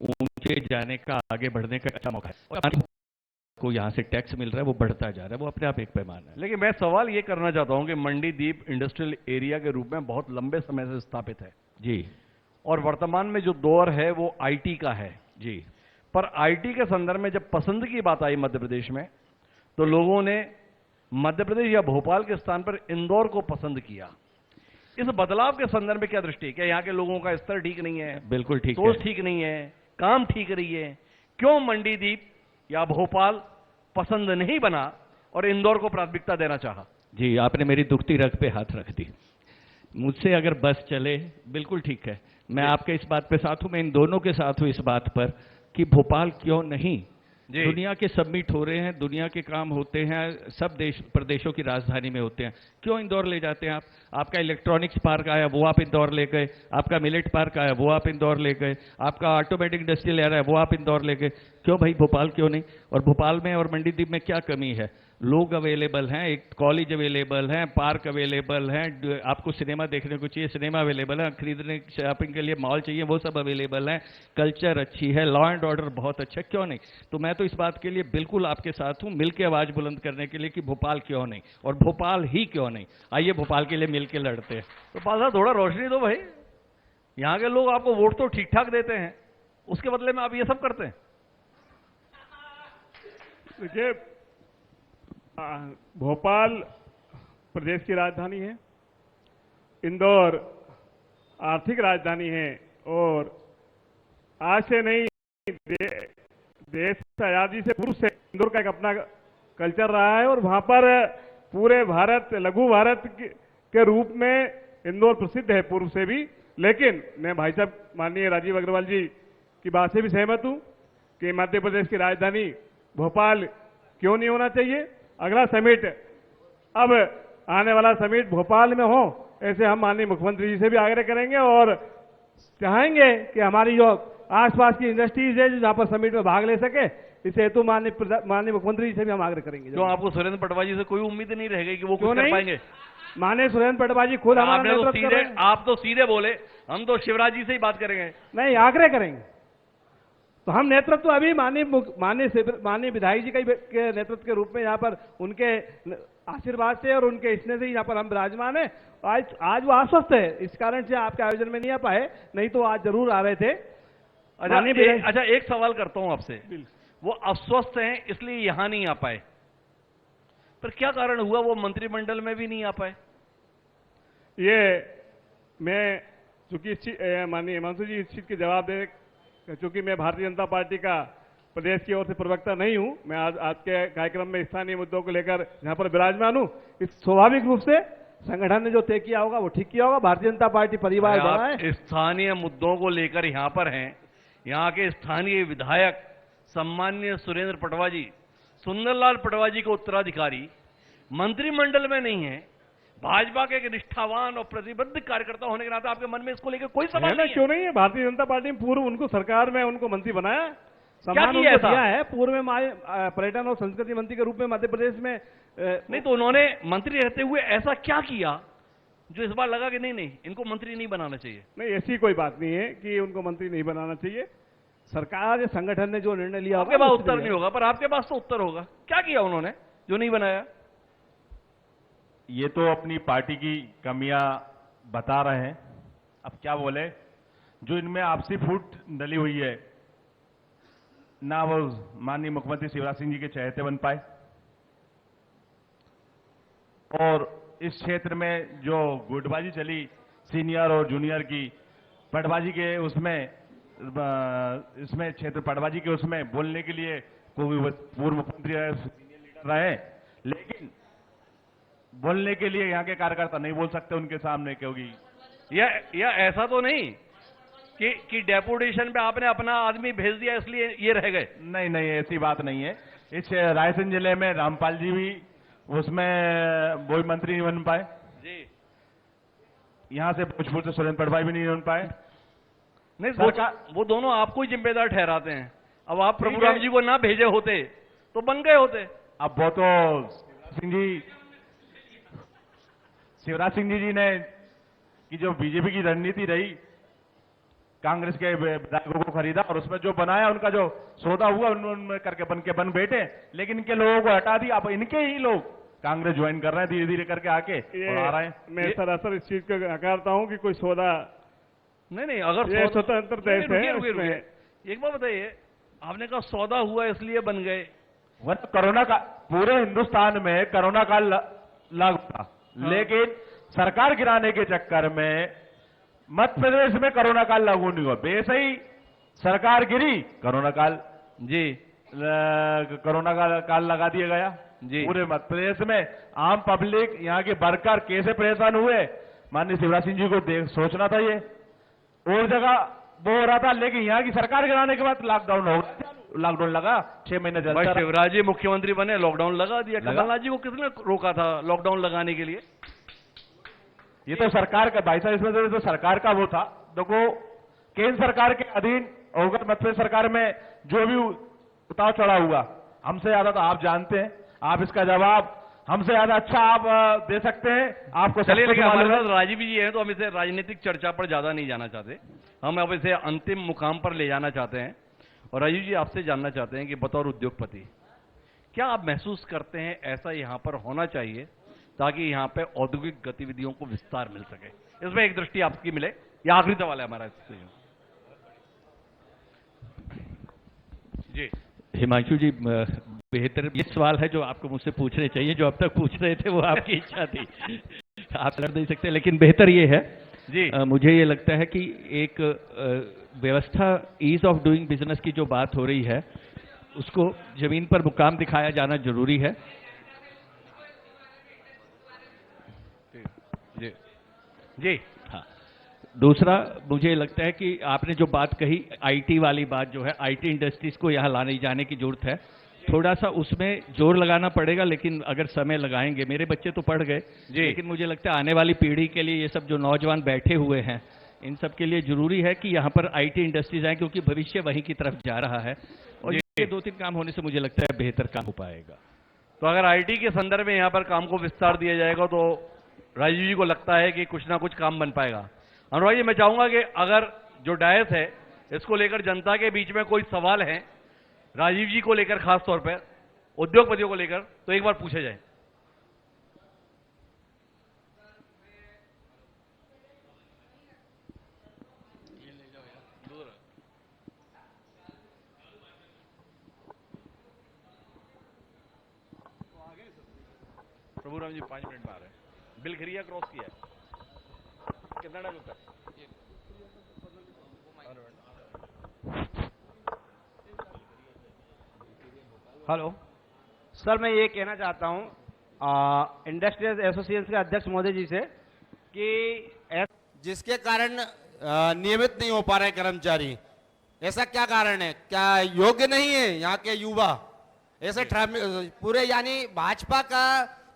ऊंचे जाने का, आगे बढ़ने का अच्छा मौका है। और को यहाँ से टैक्स मिल रहा है, वो बढ़ता जा रहा है, वो अपने आप एक पैमाना है। लेकिन मैं सवाल ये करना चाहता हूं कि मंडीदीप इंडस्ट्रियल एरिया के रूप में बहुत लंबे समय से स्थापित है जी, और वर्तमान में जो दौर है वो आईटी का है जी। पर आईटी के संदर्भ में जब पसंद की बात आई मध्य प्रदेश में, तो लोगों ने मध्य प्रदेश या भोपाल के स्थान पर इंदौर को पसंद किया। इस बदलाव के संदर्भ में क्या दृष्टि है? क्या यहाँ के लोगों का स्तर ठीक नहीं है? बिल्कुल ठीक है। सोच ठीक नहीं है, काम ठीक रही है? क्यों मंडीदीप या भोपाल पसंद नहीं बना और इंदौर को प्राथमिकता देना चाहा? जी, आपने मेरी दुखती रग पे हाथ रख दी। मुझसे अगर बस चले, बिल्कुल ठीक है, मैं आपके इस बात पे साथ हूं, मैं इन दोनों के साथ हूं इस बात पर कि भोपाल क्यों नहीं। दुनिया के सबमिट हो रहे हैं, दुनिया के काम होते हैं, सब देश प्रदेशों की राजधानी में होते हैं, क्यों इंदौर ले जाते हैं आप? आपका इलेक्ट्रॉनिक्स पार्क आया, वो आप इंदौर ले गए, आपका मिलेट पार्क आया, वो आप इंदौर ले गए, आपका ऑटोमेटिक इंडस्ट्रियल एरिया है, वो आप इंदौर ले गए, क्यों भाई, भोपाल क्यों नहीं? और भोपाल में और मंडीदीप में क्या कमी है? लोग अवेलेबल हैं, एक कॉलेज अवेलेबल हैं, पार्क अवेलेबल हैं, आपको सिनेमा देखने को चाहिए सिनेमा अवेलेबल है, खरीदने शॉपिंग के लिए मॉल चाहिए वो सब अवेलेबल हैं, कल्चर अच्छी है, लॉ एंड ऑर्डर बहुत अच्छा, क्यों नहीं? तो मैं तो इस बात के लिए बिल्कुल आपके साथ हूं, मिलकर आवाज बुलंद करने के लिए कि भोपाल क्यों नहीं, और भोपाल ही क्यों नहीं। आइए भोपाल के लिए मिलकर लड़ते हैं। तो पासा थोड़ा रोशनी दो भाई, यहाँ के लोग आपको वोट तो ठीक ठाक देते हैं, उसके बदले में आप ये सब करते हैं। देखिए, भोपाल प्रदेश की राजधानी है, इंदौर आर्थिक राजधानी है, और आज से नहीं देश आजादी से पूर्व से इंदौर का एक अपना कल्चर रहा है, और वहां पर पूरे भारत लघु भारत के रूप में इंदौर प्रसिद्ध है पूर्व से भी। लेकिन मैं भाई साहब माननीय राजीव अग्रवाल जी की बात से भी सहमत हूं कि मध्य प्रदेश की राजधानी भोपाल क्यों नहीं होना चाहिए। अगला समिट, अब आने वाला समिट भोपाल में हो, ऐसे हम माननीय मुख्यमंत्री जी से भी आग्रह करेंगे, और चाहेंगे कि हमारी जो आसपास की इंडस्ट्रीज है जो जहां पर समिट में भाग ले सके, इस हेतु माननीय मुख्यमंत्री जी से भी हम आग्रह करेंगे। क्यों आपको सुरेंद्र पटवा जी से कोई उम्मीद नहीं रहेगी कि वो कुछ कर पाएंगे? माननीय सुरेंद्र पटवा जी खुद हमारा नेतृत्व कर रहे हैं। आप तो सीधे बोले, हम तो शिवराज जी से ही बात करेंगे। नहीं, आग्रह करेंगे तो हम नेतृत्व अभी माननीय विधायक जी के नेतृत्व के रूप में यहाँ पर उनके आशीर्वाद से और उनके स्नेह से यहाँ पर हम विराजमान हैं। आज वो अस्वस्थ है, इस कारण से आपके आयोजन में नहीं आ पाए, नहीं तो आज जरूर आ रहे थे। अच्छा, एक सवाल करता हूं आपसे, वो अस्वस्थ हैं इसलिए यहां नहीं आ पाए, पर क्या कारण हुआ वो मंत्रिमंडल में भी नहीं आ पाए? ये मैं चूंकि माननीय हिमांशु जी इस चीज के जवाब दे, चूंकि मैं भारतीय जनता पार्टी का प्रदेश की ओर से प्रवक्ता नहीं हूं, मैं आज के कार्यक्रम में स्थानीय मुद्दों को लेकर यहां पर विराजमान हूं। इस स्वाभाविक रूप से संगठन ने जो तय किया होगा वो ठीक किया होगा। भारतीय जनता पार्टी परिवार बड़ा है। स्थानीय मुद्दों को लेकर यहां पर हैं, यहां के स्थानीय विधायक सम्मान्य सुरेंद्र पटवा जी, सुंदरलाल पटवा जी के उत्तराधिकारी मंत्रिमंडल में नहीं है। भाजपा के एक निष्ठावान और प्रतिबद्ध कार्यकर्ता होने के नाते आपके मन में इसको लेकर कोई सवाल नहीं है? क्यों नहीं है? भारतीय जनता पार्टी ने पूर्व उनको सरकार में उनको मंत्री बनाया, सम्मान उनको दिया है। पूर्व में पर्यटन और संस्कृति मंत्री के रूप में मध्य प्रदेश में नहीं, तो उन्होंने मंत्री रहते हुए ऐसा क्या किया जो इस बार लगा कि नहीं इनको मंत्री नहीं बनाना चाहिए? नहीं, ऐसी कोई बात नहीं है कि उनको मंत्री नहीं बनाना चाहिए। सरकार या संगठन ने जो निर्णय लिया, आपके पास उत्तर नहीं होगा, पर आपके पास तो उत्तर होगा। क्या किया उन्होंने जो नहीं बनाया? ये तो अपनी पार्टी की कमियां बता रहे हैं, अब क्या बोले। जो इनमें आपसी फूट डली हुई है, ना वो माननीय मुख्यमंत्री शिवराज सिंह जी के चहेते बन पाए, और इस क्षेत्र में जो गुटबाजी चली सीनियर और जूनियर की, पटवाजी के उसमें इसमें क्षेत्र पटवाजी के उसमें बोलने के लिए कोई पूर्व मुख्यमंत्री रहे, सीनियर लीडर रहे, लेकिन बोलने के लिए यहाँ के कार्यकर्ता नहीं बोल सकते उनके सामने, क्योंकि या ऐसा तो नहीं कि डेपुटेशन पे आपने अपना आदमी भेज दिया इसलिए ये रह गए? नहीं, ऐसी बात नहीं है। इस रायसेन जिले में रामपाल जी भी उसमें वो मंत्री नहीं बन पाए जी, यहां से भोजपुर से सुरेंद्र पटवाई भी नहीं बन पाए। नहीं, वो दोनों आपको ही जिम्मेदार ठहराते हैं। अब आप प्रभुराम जी को ना भेजे होते तो बन गए होते। अब वो तो शिवराज सिंह जी ने कि जो बीजेपी की रणनीति रही, कांग्रेस के विधायकों को खरीदा और उसमें जो बनाया, उनका जो सौदा हुआ उनमें करके बन बैठे, लेकिन इनके लोगों को हटा दिया। अब इनके ही लोग कांग्रेस ज्वाइन कर रहे हैं, धीरे धीरे करके आके और आ रहे हैं। मैं सरासर इस चीज को नकारता हूं कि कोई सौदा नहीं, अगर स्वतंत्र देश है। एक बात बताइए, आपने कहा सौदा हुआ इसलिए बन गए, कोरोना का पूरे हिंदुस्तान में कोरोना काल लागू था, लेकिन सरकार गिराने के चक्कर में मध्य प्रदेश में कोरोना काल लागू नहीं हुआ। बेस ही सरकार गिरी, कोरोना काल जी, कोरोना काल लगा दिया गया जी। पूरे मध्य प्रदेश में आम पब्लिक, यहाँ के वर्कर कैसे परेशान हुए, माननीय शिवराज सिंह जी को सोचना था। ये और जगह वो हो रहा था, लेकिन यहाँ की सरकार गिराने के बाद लॉकडाउन लगा, 6 महीने चलता रहा। शिवराज जी मुख्यमंत्री बने, लॉकडाउन लगा दिया। कमलनाथ जी को किसने रोका था लॉकडाउन लगाने के लिए? ये तो सरकार का, भाई साहब इसमें तो सरकार का वो था। देखो, केंद्र सरकार के अधीन होकर मध्य प्रदेश सरकार में जो भी उतार चढ़ाव हुआ, हमसे ज्यादा तो आप जानते हैं, आप इसका जवाब हमसे ज्यादा अच्छा आप दे सकते हैं। आपको चलिए, सब कुछ लेकिन हमारे मालूम है। साथ राजीव जी हैं, तो हम इसे राजनीतिक चर्चा पर ज्यादा नहीं जाना चाहते। हम अब इसे अंतिम मुकाम पर ले जाना चाहते हैं। और राजीव जी, आपसे जानना चाहते हैं कि बतौर उद्योगपति क्या आप महसूस करते हैं ऐसा यहाँ पर होना चाहिए ताकि यहाँ पे औद्योगिक गतिविधियों को विस्तार मिल सके? इसमें एक दृष्टि आपकी मिले। यह आखिरी सवाल है हमारा इससे। जी हिमांशु जी, बेहतर ये सवाल है जो आपको मुझसे पूछने चाहिए, जो अब तक पूछ रहे थे वो आपकी इच्छा थी। आप लड़ नहीं सकते, लेकिन बेहतर ये है जी मुझे ये लगता है कि एक व्यवस्था, ईज ऑफ डूइंग बिजनेस की जो बात हो रही है, उसको जमीन पर मुकाम दिखाया जाना जरूरी है। जी जी हाँ, दूसरा मुझे लगता है कि आपने जो बात कही आईटी वाली बात, जो है आईटी इंडस्ट्रीज को यहाँ लाने जाने की जरूरत है। थोड़ा सा उसमें जोर लगाना पड़ेगा, लेकिन अगर समय लगाएंगे, मेरे बच्चे तो पढ़ गए, लेकिन मुझे लगता है आने वाली पीढ़ी के लिए ये सब जो नौजवान बैठे हुए हैं, इन सब के लिए जरूरी है कि यहाँ पर आईटी इंडस्ट्रीज आए, क्योंकि भविष्य वहीं की तरफ जा रहा है। और ये 2-3 काम होने से मुझे लगता है बेहतर काम हो पाएगा। तो अगर आईटी के संदर्भ में यहाँ पर काम को विस्तार दिया जाएगा तो राजीव जी को लगता है कि कुछ ना कुछ काम बन पाएगा। अनुराग जी, मैं चाहूंगा कि अगर जो डायस है इसको लेकर जनता के बीच में कोई सवाल है राजीव जी को लेकर, खास तौर पर उद्योगपतियों को लेकर, तो एक बार पूछे जाए। प्रभुराम जी 5 मिनट में आ रहे हैं। बिल खरिया क्रॉस किया है। कितना टाइम लगता है? हेलो सर, मैं ये कहना चाहता हूँ इंडस्ट्रियल एसोसिएशन के अध्यक्ष महोदय जी से कि जिसके कारण नियमित नहीं हो पा रहे कर्मचारी, ऐसा क्या कारण है? क्या योग्य नहीं है यहाँ के युवा? ऐसे पूरे यानी भाजपा का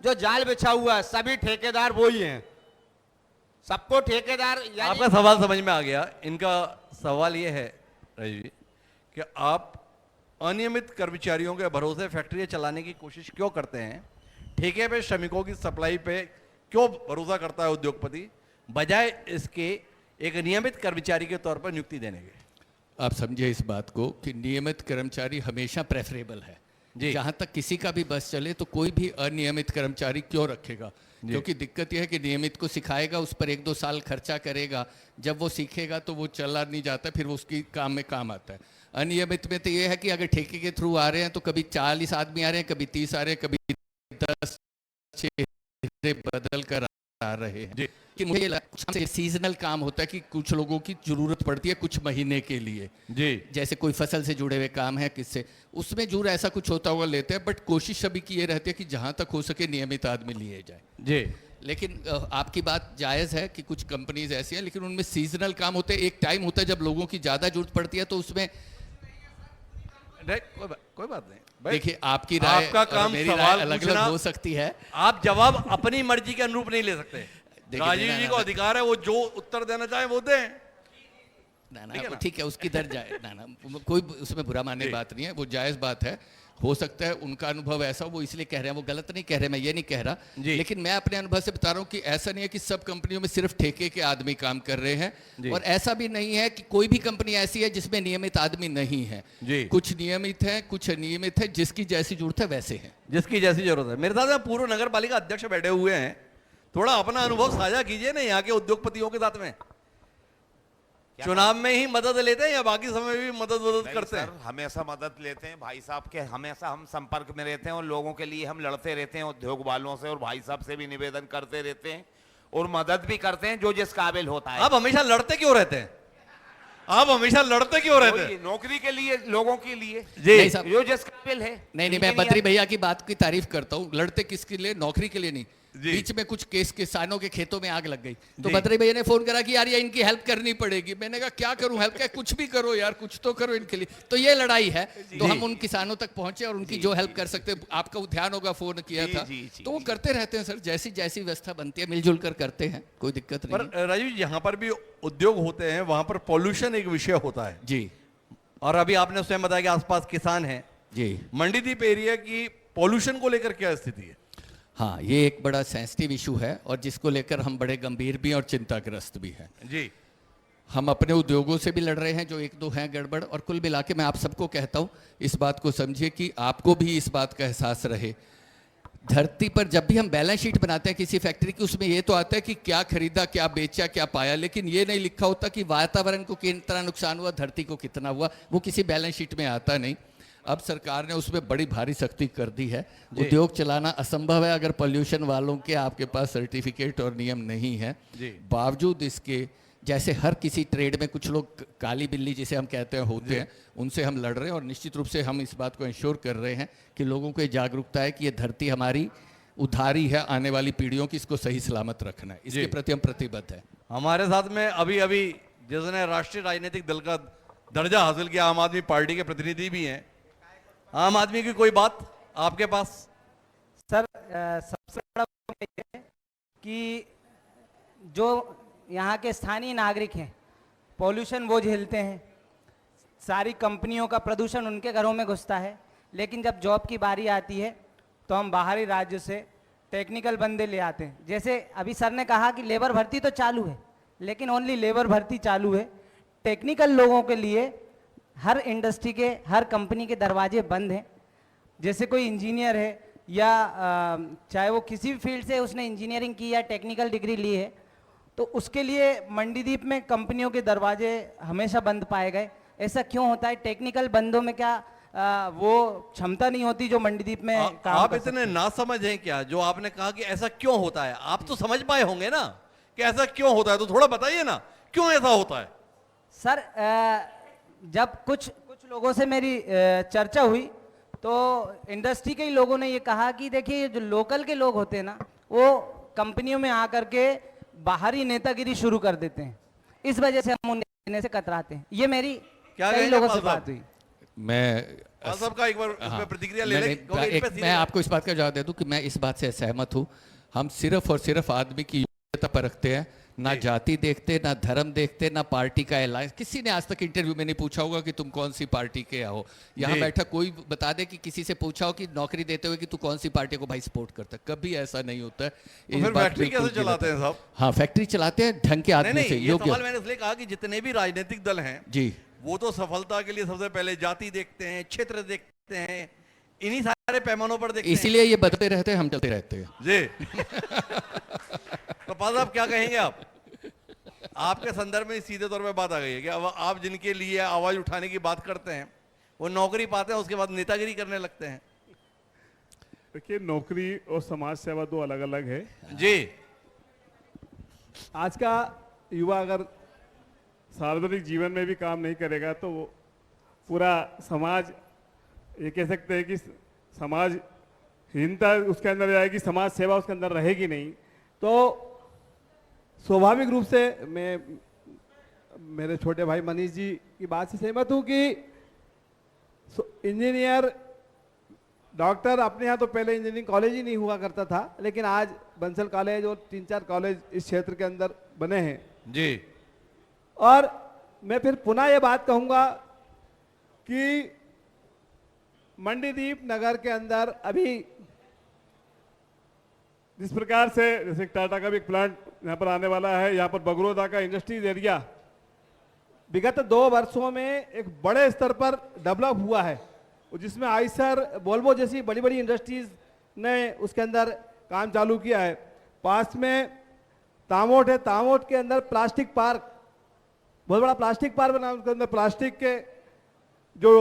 जो जाल बिछा हुआ है, सभी ठेकेदार वो ही हैं, सबको ठेकेदार। आपका सवाल समझ में आ गया। इनका सवाल ये है राजीव जी कि आप अनियमित कर्मचारियों के भरोसे फैक्ट्रियां चलाने की कोशिश क्यों करते हैं? ठेके पे श्रमिकों की सप्लाई पे क्यों भरोसा करता है उद्योगपति, बजाय इसके एक नियमित कर्मचारी के तौर पर नियुक्ति देने के? आप समझे इस बात को कि नियमित कर्मचारी हमेशा प्रेफरेबल है। जहां तक किसी का भी बस चले तो कोई भी अनियमित कर्मचारी क्यों रखेगा? क्योंकि दिक्कत यह है कि नियमित को सिखाएगा, उस पर 1-2 साल खर्चा करेगा, जब वो सीखेगा तो वो चला नहीं जाता, फिर वो उसकी काम में काम आता है। अनियमित में तो ये है कि अगर ठेके के थ्रू आ रहे हैं तो कभी 40 आदमी आ रहे हैं, कभी 30 आ रहे हैं, कभी 10 चेहरे बदल कर आ रहे हैं। कि मुझे लगता है सीजनल काम होता है कि कुछ लोगों की जरूरत पड़ती है कुछ महीने के लिए, जैसे कोई फसल से जुड़े हुए काम है, किससे उसमें जरूर ऐसा कुछ होता हुआ लेते हैं। बट कोशिश अभी की ये रहती है कि जहां तक हो सके नियमित आदमी लिए जाए। लेकिन आपकी बात जायज़ है कि कुछ कंपनीज ऐसी हैं, लेकिन उनमें सीजनल काम होते हैं। एक टाइम होता है जब लोगों की ज़्यादा जरूरत पड़ती है, तो उसमें कोई बात नहीं। देखिए, आपकी राय, आपका काम मेरी सवाल राय अलग अलग हो सकती है। आप जवाब अपनी मर्जी के अनुरूप नहीं ले सकते। राजीव जी को अधिकार है, वो जो उत्तर देना चाहे वो दें। ना ठीक है, उसकी दर जाए ना, कोई उसमें बुरा मानने की बात नहीं है, वो जायज़ बात है। हो सकता है उनका अनुभव ऐसा, वो इसलिए कह रहे हैं, वो गलत नहीं कह रहे, मैं ये नहीं कह रहा। लेकिन मैं अपने अनुभव से बता रहा हूँ कि ऐसा नहीं है कि सब कंपनियों में सिर्फ ठेके के आदमी काम कर रहे हैं, और ऐसा भी नहीं है कि कोई भी कंपनी ऐसी है जिसमें नियमित आदमी नहीं है। कुछ नियमित है, कुछ अनियमित है, जिसकी जैसी जरूरत है वैसे है, जिसकी जैसी जरूरत है। मेरे साथ पूर्व नगर पालिका अध्यक्ष बैठे हुए हैं, थोड़ा अपना अनुभव साझा कीजिए ना यहाँ के उद्योगपतियों के साथ में। चुनाव में ही मदद लेते हैं या बाकी समय भी मदद करते हैं? हमेशा मदद लेते हैं भाई साहब के, हमेशा हम संपर्क में रहते हैं और लोगों के लिए हम लड़ते रहते हैं, उद्योग वालों से और भाई साहब से भी निवेदन करते रहते हैं और मदद भी करते हैं जो जिस काबिल होता है। आप हमेशा लड़ते क्यों रहते हैं? आप हमेशा लड़ते क्यों रहते हैं? नौकरी के लिए, लोगों के लिए जी, जो जिस काबिल है। नहीं, मैं बद्री भैया की बात की तारीफ करता हूँ। लड़ते किसके लिए? नौकरी के लिए नहीं। बीच में कुछ केस किसानों के खेतों में आग लग गई, तो बद्री भैया ने फोन करा कि यार ये इनकी हेल्प करनी पड़ेगी। मैंने कहा क्या करूं हेल्प? क्या, कुछ भी करो यार, कुछ तो करो इनके लिए। तो ये लड़ाई है, तो हम उन किसानों तक पहुंचे और उनकी जो हेल्प कर सकते, आपका ध्यान होगा, फोन किया था, तो वो करते रहते हैं सर। जैसी जैसी व्यवस्था बनती है मिलजुल कर करते हैं, कोई दिक्कत नहीं। पर राजीव, यहाँ पर भी उद्योग होते हैं, वहां पर पॉल्यूशन एक विषय होता है जी। और अभी आपने स्वयं बताया कि आसपास किसान हैं, जी मंडीदीप एरिया की पॉल्यूशन को लेकर क्या स्थिति है? हाँ, ये एक बड़ा सेंसिटिव इशू है और जिसको लेकर हम बड़े गंभीर भी हैं और चिंताग्रस्त भी हैं। जी, हम अपने उद्योगों से भी लड़ रहे हैं जो एक दो हैं गड़बड़, और कुल मिला के मैं आप सबको कहता हूँ इस बात को समझिए कि आपको भी इस बात का एहसास रहे। धरती पर जब भी हम बैलेंस शीट बनाते हैं किसी फैक्ट्री की, उसमें ये तो आता है कि क्या खरीदा, क्या बेचा, क्या पाया, लेकिन ये नहीं लिखा होता कि वातावरण को कितना नुकसान हुआ, धरती को कितना हुआ, वो किसी बैलेंस शीट में आता नहीं। अब सरकार ने उसमें बड़ी भारी सख्ती कर दी है। उद्योग चलाना असंभव है अगर पोल्यूशन वालों के आपके पास सर्टिफिकेट और नियम नहीं है। बावजूद इसके जैसे हर किसी ट्रेड में कुछ लोग काली बिल्ली जिसे हम कहते हैं होते हैं, उनसे हम लड़ रहे हैं और निश्चित रूप से हम इस बात को इंश्योर कर रहे हैं कि लोगों को ये जागरूकता है कि ये धरती हमारी उधारी है आने वाली पीढ़ियों की, इसको सही सलामत रखना है, इसके प्रति हम प्रतिबद्ध हैं। हमारे साथ में अभी अभी जिसने राष्ट्रीय राजनीतिक दल का दर्जा हासिल किया, आम आदमी पार्टी के प्रतिनिधि भी हैं। आम आदमी की कोई बात आपके पास? सर, सबसे बड़ा ये है कि जो यहाँ के स्थानीय नागरिक हैं, पॉल्यूशन वो झेलते हैं, सारी कंपनियों का प्रदूषण उनके घरों में घुसता है, लेकिन जब जॉब की बारी आती है तो हम बाहरी राज्य से टेक्निकल बंदे ले आते हैं। जैसे अभी सर ने कहा कि लेबर भर्ती तो चालू है, लेकिन ओनली लेबर भर्ती चालू है, टेक्निकल लोगों के लिए हर इंडस्ट्री के, हर कंपनी के दरवाजे बंद हैं। जैसे कोई इंजीनियर है या चाहे वो किसी भी फील्ड से उसने इंजीनियरिंग की या टेक्निकल डिग्री ली है, तो उसके लिए मंडीदीप में कंपनियों के दरवाजे हमेशा बंद पाए गए। ऐसा क्यों होता है? टेक्निकल बंदों में क्या वो क्षमता नहीं होती जो मंडीदीप में काम आप कर इतने ना समझ हैं क्या? जो आपने कहा कि ऐसा क्यों होता है, आप तो समझ पाए होंगे ना कि ऐसा क्यों होता है, तो थोड़ा बताइए ना क्यों ऐसा होता है। सर, जब कुछ लोगों से मेरी चर्चा हुई तो इंडस्ट्री के ही लोगों ने ये कहा कि देखिए जो लोकल के लोग होते हैं ना, वो कंपनियों में आकर के बाहरी नेतागिरी शुरू कर देते हैं, इस वजह से हम उन्हें देने से कतराते हैं। ये मेरी कई लोगों से बात हुई। मैं सबका एक बार उसमें प्रतिक्रिया ले लें। मैं आपको इस बात का जवाब दे दूं कि मैं इस बात से सहमत हूं। हम सिर्फ और सिर्फ आदमी की योग्यता परखते हैं, ना जाति देखते, ना धर्म देखते, ना पार्टी का अलायंस। किसी ने आज तक इंटरव्यू में नहीं पूछा होगा कि तुम कौन सी पार्टी के हो। यहाँ बैठा कोई बता दे कि किसी से पूछा हो कि नौकरी देते हुए कि तू कौन सी पार्टी को भाई सपोर्ट करता है, कभी ऐसा नहीं होता है। तो फिर फैक्ट्री कैसे चलाते हैं साहब? हाँ, फैक्ट्री चलाते हैं ढंग के आदमी से, योग्य। सवाल मैंने इसलिए कहा कि जितने भी राजनीतिक दल हैं जी, वो तो सफलता के लिए सबसे पहले जाति देखते हैं, क्षेत्र देखते हैं, इन्हीं सारे पैमानों पर देखते हैं। इसीलिए ये बदलते रहते हैं, हम चलते रहते हैं जी। तो पाल साहब क्या कहेंगे आप? आपके संदर्भ में सीधे तौर पे बात आ गई है कि अब आप जिनके लिए आवाज उठाने की बात करते हैं वो नौकरी पाते हैं, उसके बाद नेतागिरी करने लगते हैं। देखिए, नौकरी और समाज सेवा दो अलग अलग है जी। आज का युवा अगर सार्वजनिक जीवन में भी काम नहीं करेगा तो वो पूरा समाज, ये कह सकते हैं कि समाजहीनता उसके अंदर जाएगी, समाज सेवा उसके अंदर रहेगी नहीं। तो स्वाभाविक रूप से मैं मेरे छोटे भाई मनीष जी की बात से सहमत हूँ कि इंजीनियर, डॉक्टर, अपने यहाँ तो पहले इंजीनियरिंग कॉलेज ही नहीं हुआ करता था, लेकिन आज बंसल कॉलेज और 3-4 कॉलेज इस क्षेत्र के अंदर बने हैं जी। और मैं फिर पुनः ये बात कहूँगा कि मंडीदीप नगर के अंदर अभी जिस प्रकार से, जैसे टाटा का भी एक प्लांट यहाँ पर आने वाला है, यहाँ पर बगरोदा का इंडस्ट्रीज एरिया विगत 2 वर्षों में एक बड़े स्तर पर डेवलप हुआ है, जिसमें आइसर, वोल्वो जैसी बड़ी बड़ी इंडस्ट्रीज ने उसके अंदर काम चालू किया है। पास में तामोट है, तामोट के अंदर प्लास्टिक पार्क, बहुत बड़ा प्लास्टिक पार्क बना, उसके अंदर प्लास्टिक के जो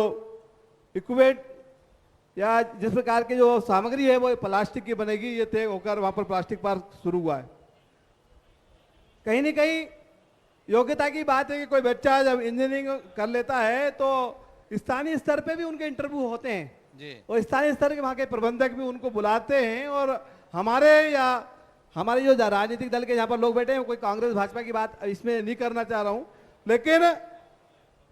इक्विपमेंट या जिस प्रकार की जो सामग्री है वो प्लास्टिक की बनेगी, ये तय होकर वहाँ पर प्लास्टिक पार्क शुरू हुआ है। कहीं न कहीं योग्यता की बात है कि कोई बच्चा जब इंजीनियरिंग कर लेता है तो स्थानीय स्तर पे भी उनके इंटरव्यू होते हैं जी। और स्थानीय स्तर के वहाँ के प्रबंधक भी उनको बुलाते हैं। और हमारे जो राजनीतिक दल के यहाँ पर लोग बैठे हैं, कोई कांग्रेस भाजपा की बात इसमें नहीं करना चाह रहा हूँ, लेकिन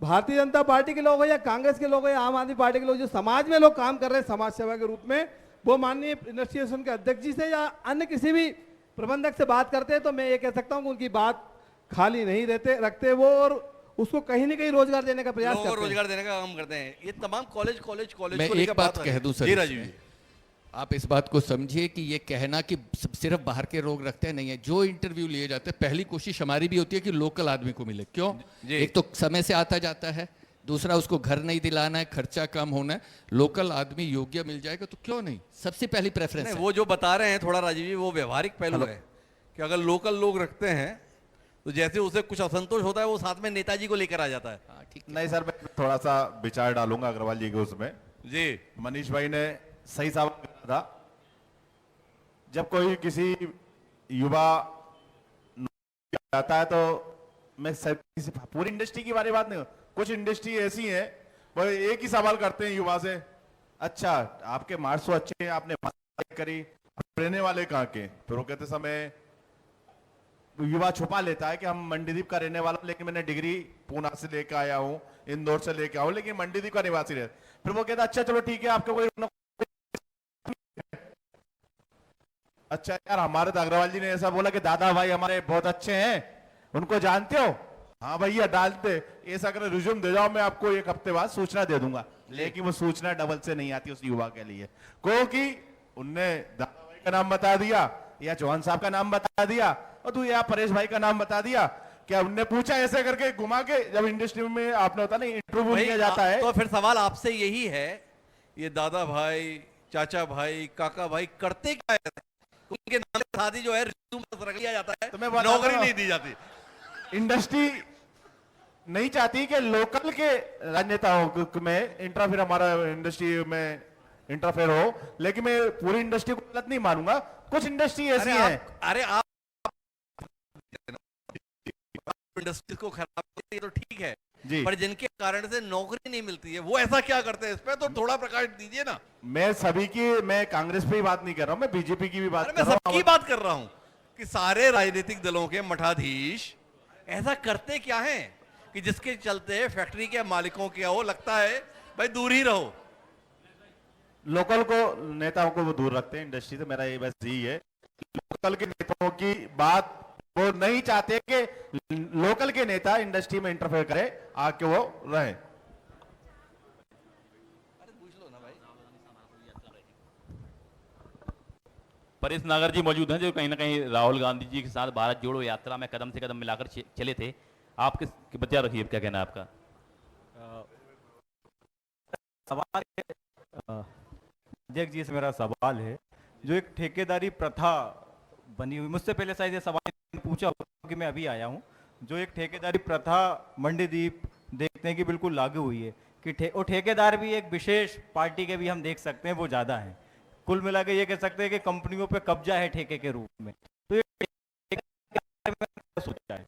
भारतीय जनता पार्टी के लोग हो या कांग्रेस के लोग हो या आम आदमी पार्टी के लोग, जो समाज में लोग काम कर रहे हैं समाज सेवा के रूप में, वो माननीय इंडस्ट्री एसोसिएशन के अध्यक्ष जी से या अन्य किसी भी प्रबंधक से बात करते हैं तो मैं ये कह सकता हूँ कि उनकी बात खाली नहीं रखते वो, और उसको कहीं न कहीं रोजगार देने का प्रयास लोगों को करते हैं। रोजगार देने का काम करते हैं। ये तमाम कॉलेज मैं को एक लेकर बात आ कह रही दूं है। सर जी इसमें। राजीव जी। आप इस बात को समझिए कि ये कहना कि सिर्फ बाहर के लोग रखते हैं नहीं है। जो इंटरव्यू लिए जाते हैं पहली कोशिश हमारी भी होती है कि लोकल आदमी को मिले। क्यों? एक तो समय से आता जाता है, दूसरा उसको घर नहीं दिलाना है, खर्चा कम होना है। लोकल आदमी योग्य मिल जाएगा तो क्यों नहीं, सबसे पहली प्रेफरेंस है। वो जो बता रहे हैं थोड़ा राजीव जी, वो व्यवहारिक पहलू है कि अगर लोकल लोग रखते हैं तो जैसे उसे कुछ असंतोष होता है वो साथ में नेताजी को लेकर आ जाता है। नहीं सर, मैं थोड़ा सा विचार डालूंगा अग्रवाल जी के उसमें। जी मनीष भाई ने सही सवाल करा था। जब कोई किसी युवा जाता है तो मैं किसी पूरी इंडस्ट्री की बारे बात नहीं, कुछ इंडस्ट्री ऐसी है वो एक ही सवाल करते हैं युवा से, अच्छा आपके मार्क्स तो अच्छे हैं, आपने करी, रहने वाले कहाँ के? फिर वो कहते समय युवा छुपा लेता है कि हम मंडीदीप का रहने वाला हूं, लेकिन मैंने डिग्री पूना से लेकर आया हूं, इंदौर से लेकर आया हूं, लेकिन मंडीदीप का निवासी रहे। फिर वो कहता अच्छा चलो ठीक है, आपको कोई अच्छा यार, हमारे तो अग्रवाल जी ने ऐसा बोला कि दादा भाई हमारे बहुत अच्छे हैं, उनको जानते हो? हाँ भैया डालते, ऐसा अगर रिज्यूम दे जाओ मैं आपको एक हफ्ते बाद सूचना दे दूंगा। लेकिन वो सूचना डबल से नहीं आती उस युवा के लिए, क्योंकि उनने दादा भाई का नाम बता दिया या चौहान साहब का नाम बता दिया और तू या परेश भाई का नाम बता दिया। क्या उनने पूछा ऐसे करके घुमा के? जब इंडस्ट्री में आपने होता नहीं इंटरव्यू लिया जाता है तो फिर सवाल आपसे यही है, ये दादा भाई, चाचा भाई, काका भाई करते क्या है? उनके नाम के साथ ही जो है रिज्यूम रख लिया जाता है, तो मैं नौकरी नहीं दी जाती। इंडस्ट्री नहीं चाहती कि लोकल के राजनेताओं में इंटरफेयर, हमारा इंडस्ट्री में इंटरफेयर हो, लेकिन मैं पूरी इंडस्ट्री को गलत नहीं मानूंगा। कुछ इंडस्ट्री ऐसी है, अरे आप इंडस्ट्री को खराब करते हैं तो ठीक है जी, पर जिनके कारण से नौकरी नहीं मिलती है वो ऐसा क्या करते हैं? इस पे तो थोड़ा प्रकाश दीजिए ना। मैं सभी की, मैं कांग्रेस पे ही बात नहीं कर रहा हूं, मैं बीजेपी की भी बात कर रहा हूं। सबकी बात कर रहा हूं कि सारे राजनीतिक दलों के मठाधीश ऐसा करते क्या हैं कि जिसके चलते फैक्ट्री के मालिकों के वो लगता है भाई दूर ही रहो। लोकल को, नेताओं को वो दूर रखते हैं इंडस्ट्री से, मेरा ये बस यही है। लोकल के नेताओं की बात वो नहीं चाहते कि लोकल के नेता इंडस्ट्री में इंटरफेयर करे, आके वो रहे। परेश नागर जी मौजूद हैं जो कहीं ना कहीं राहुल गांधी जी के साथ भारत जोड़ो यात्रा में कदम से कदम मिलाकर चले थे। आप किस बच्चा रखिए, क्या कहना है आपका? सवाल अध्यक्ष जी से मेरा सवाल है, जो एक ठेकेदारी प्रथा बनी हुई, मुझसे पहले शायद ये सवाल पूछा होगा कि मैं अभी आया हूँ, जो एक ठेकेदारी प्रथा मंडीदीप देखते हैं कि बिल्कुल लागू हुई है कि वो ठेकेदार भी एक विशेष पार्टी के भी हम देख सकते हैं वो ज़्यादा हैं। कुल मिला के ये कह सकते हैं कि कंपनियों पे कब्जा है ठेके के रूप में। तो ये सोचा है।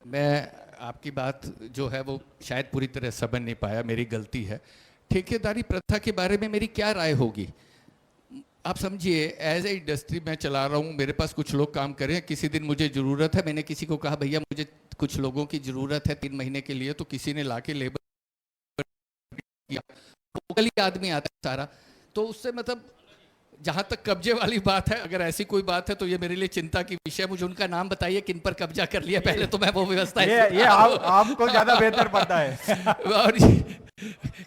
मैं आपकी बात जो है वो शायद पूरी तरह समझ नहीं पाया, मेरी गलती है। ठेकेदारी प्रथा के बारे में मेरी क्या राय होगी? आप समझिए, एज ए इंडस्ट्री मैं चला रहा हूँ, मेरे पास कुछ लोग काम कर रहे हैं, किसी दिन मुझे ज़रूरत है, मैंने किसी को कहा भैया मुझे कुछ लोगों की ज़रूरत है 3 महीने के लिए, तो किसी ने लाके लेबर किया, लोकल ही आदमी आता है सारा। तो उससे मतलब जहाँ तक कब्जे वाली बात है, अगर ऐसी कोई बात है तो ये मेरे लिए चिंता की विषय। मुझे उनका नाम बताइए किन पर कब्जा कर लिया पहले, तो मैं वो व्यवस्था ये आपको ज़्यादा बेहतर पता है। और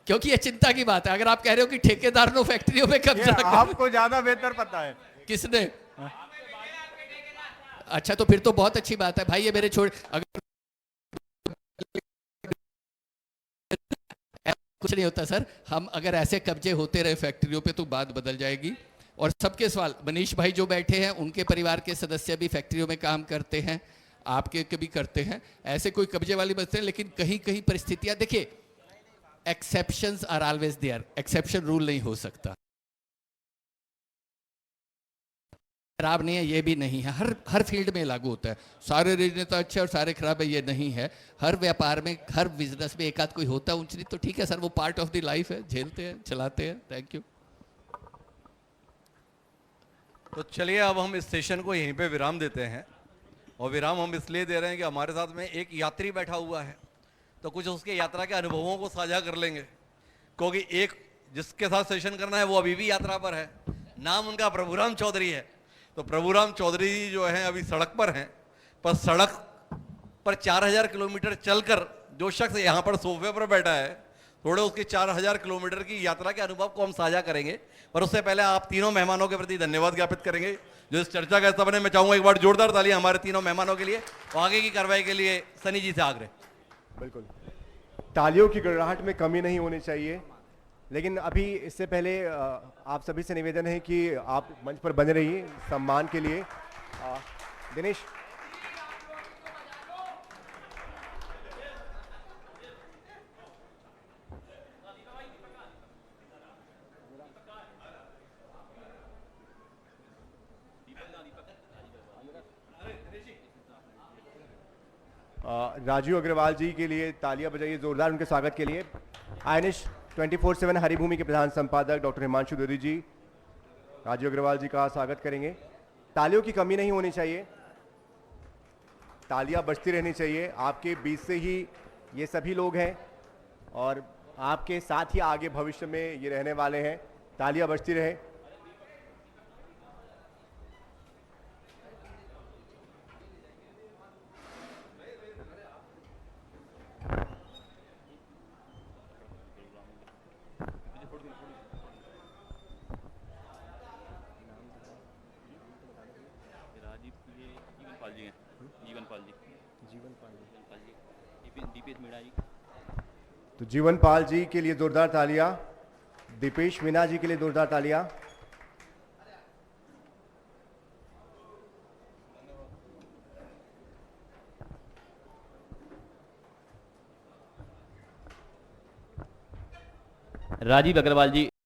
क्योंकि ये चिंता की बात है। अगर आप कह रहे हो कि ठेकेदार ने फैक्ट्रियों पे कब्जा, आपको ज्यादा बेहतर पता है। किसने? अच्छा, तो फिर तो बहुत अच्छी बात है भाई। ये मेरे अगर कुछ नहीं होता सर, हम अगर ऐसे कब्जे होते रहे फैक्ट्रियों पे तो बात बदल जाएगी। और सबके सवाल, मनीष भाई जो बैठे हैं उनके परिवार के सदस्य भी फैक्ट्रियों में काम करते हैं, आपके भी करते हैं, ऐसे कोई कब्जे वाली बात है। लेकिन कहीं कहीं परिस्थितियां, देखिए exceptions are always there, exception rule नहीं हो सकता। खराब नहीं है ये भी नहीं है, हर फील्ड में लागू होता है। सारे राजनेता अच्छे और सारे खराब है ये नहीं है। हर व्यापार में, हर बिजनेस में एक आध कोई होता है ऊंच नीच, तो ठीक है सर, वो पार्ट ऑफ द लाइफ है, झेलते हैं, चलाते हैं। Thank you. तो चलिए अब हम इस सेशन को यहीं पे विराम देते हैं, और विराम हम इसलिए दे रहे हैं कि हमारे साथ में एक यात्री बैठा हुआ है, तो कुछ उसके यात्रा के अनुभवों को साझा कर लेंगे, क्योंकि एक जिसके साथ सेशन करना है वो अभी भी यात्रा पर है। नाम उनका प्रभुराम चौधरी है। तो प्रभुराम चौधरी जो है अभी सड़क पर हैं, पर सड़क पर 4000 किलोमीटर चलकर जो शख्स यहाँ पर सोफे पर बैठा है, थोड़े उसके 4000 किलोमीटर की यात्रा के अनुभव को हम साझा करेंगे। पर उससे पहले आप तीनों मेहमानों के प्रति धन्यवाद ज्ञापित करेंगे जो इस चर्चा का हिस्सा बने। मैं चाहूंगा एक बार जोरदार तालियां हमारे तीनों मेहमानों के लिए और आगे की कार्रवाई के लिए सनी जी से आग्रह। बिल्कुल, तालियों की गड़गड़ाहट में कमी नहीं होनी चाहिए। लेकिन अभी इससे पहले आप सभी से निवेदन है कि आप मंच पर बने रहिए सम्मान के लिए। दिनेश, राजीव अग्रवाल जी के लिए तालियां बजाइए जोरदार उनके स्वागत के लिए। आईएनएस 24/7 हरिभूमि के प्रधान संपादक डॉक्टर हिमांशु द्विवेदी जी राजीव अग्रवाल जी का स्वागत करेंगे। तालियों की कमी नहीं होनी चाहिए, तालियां बजती रहनी चाहिए। आपके बीच से ही ये सभी लोग हैं और आपके साथ ही आगे भविष्य में ये रहने वाले हैं। तालियां बजती रहे। तो जीवन पाल जी के लिए जोरदार तालियां, दीपेश मीना जी के लिए जोरदार तालियां। राजीव अग्रवाल जी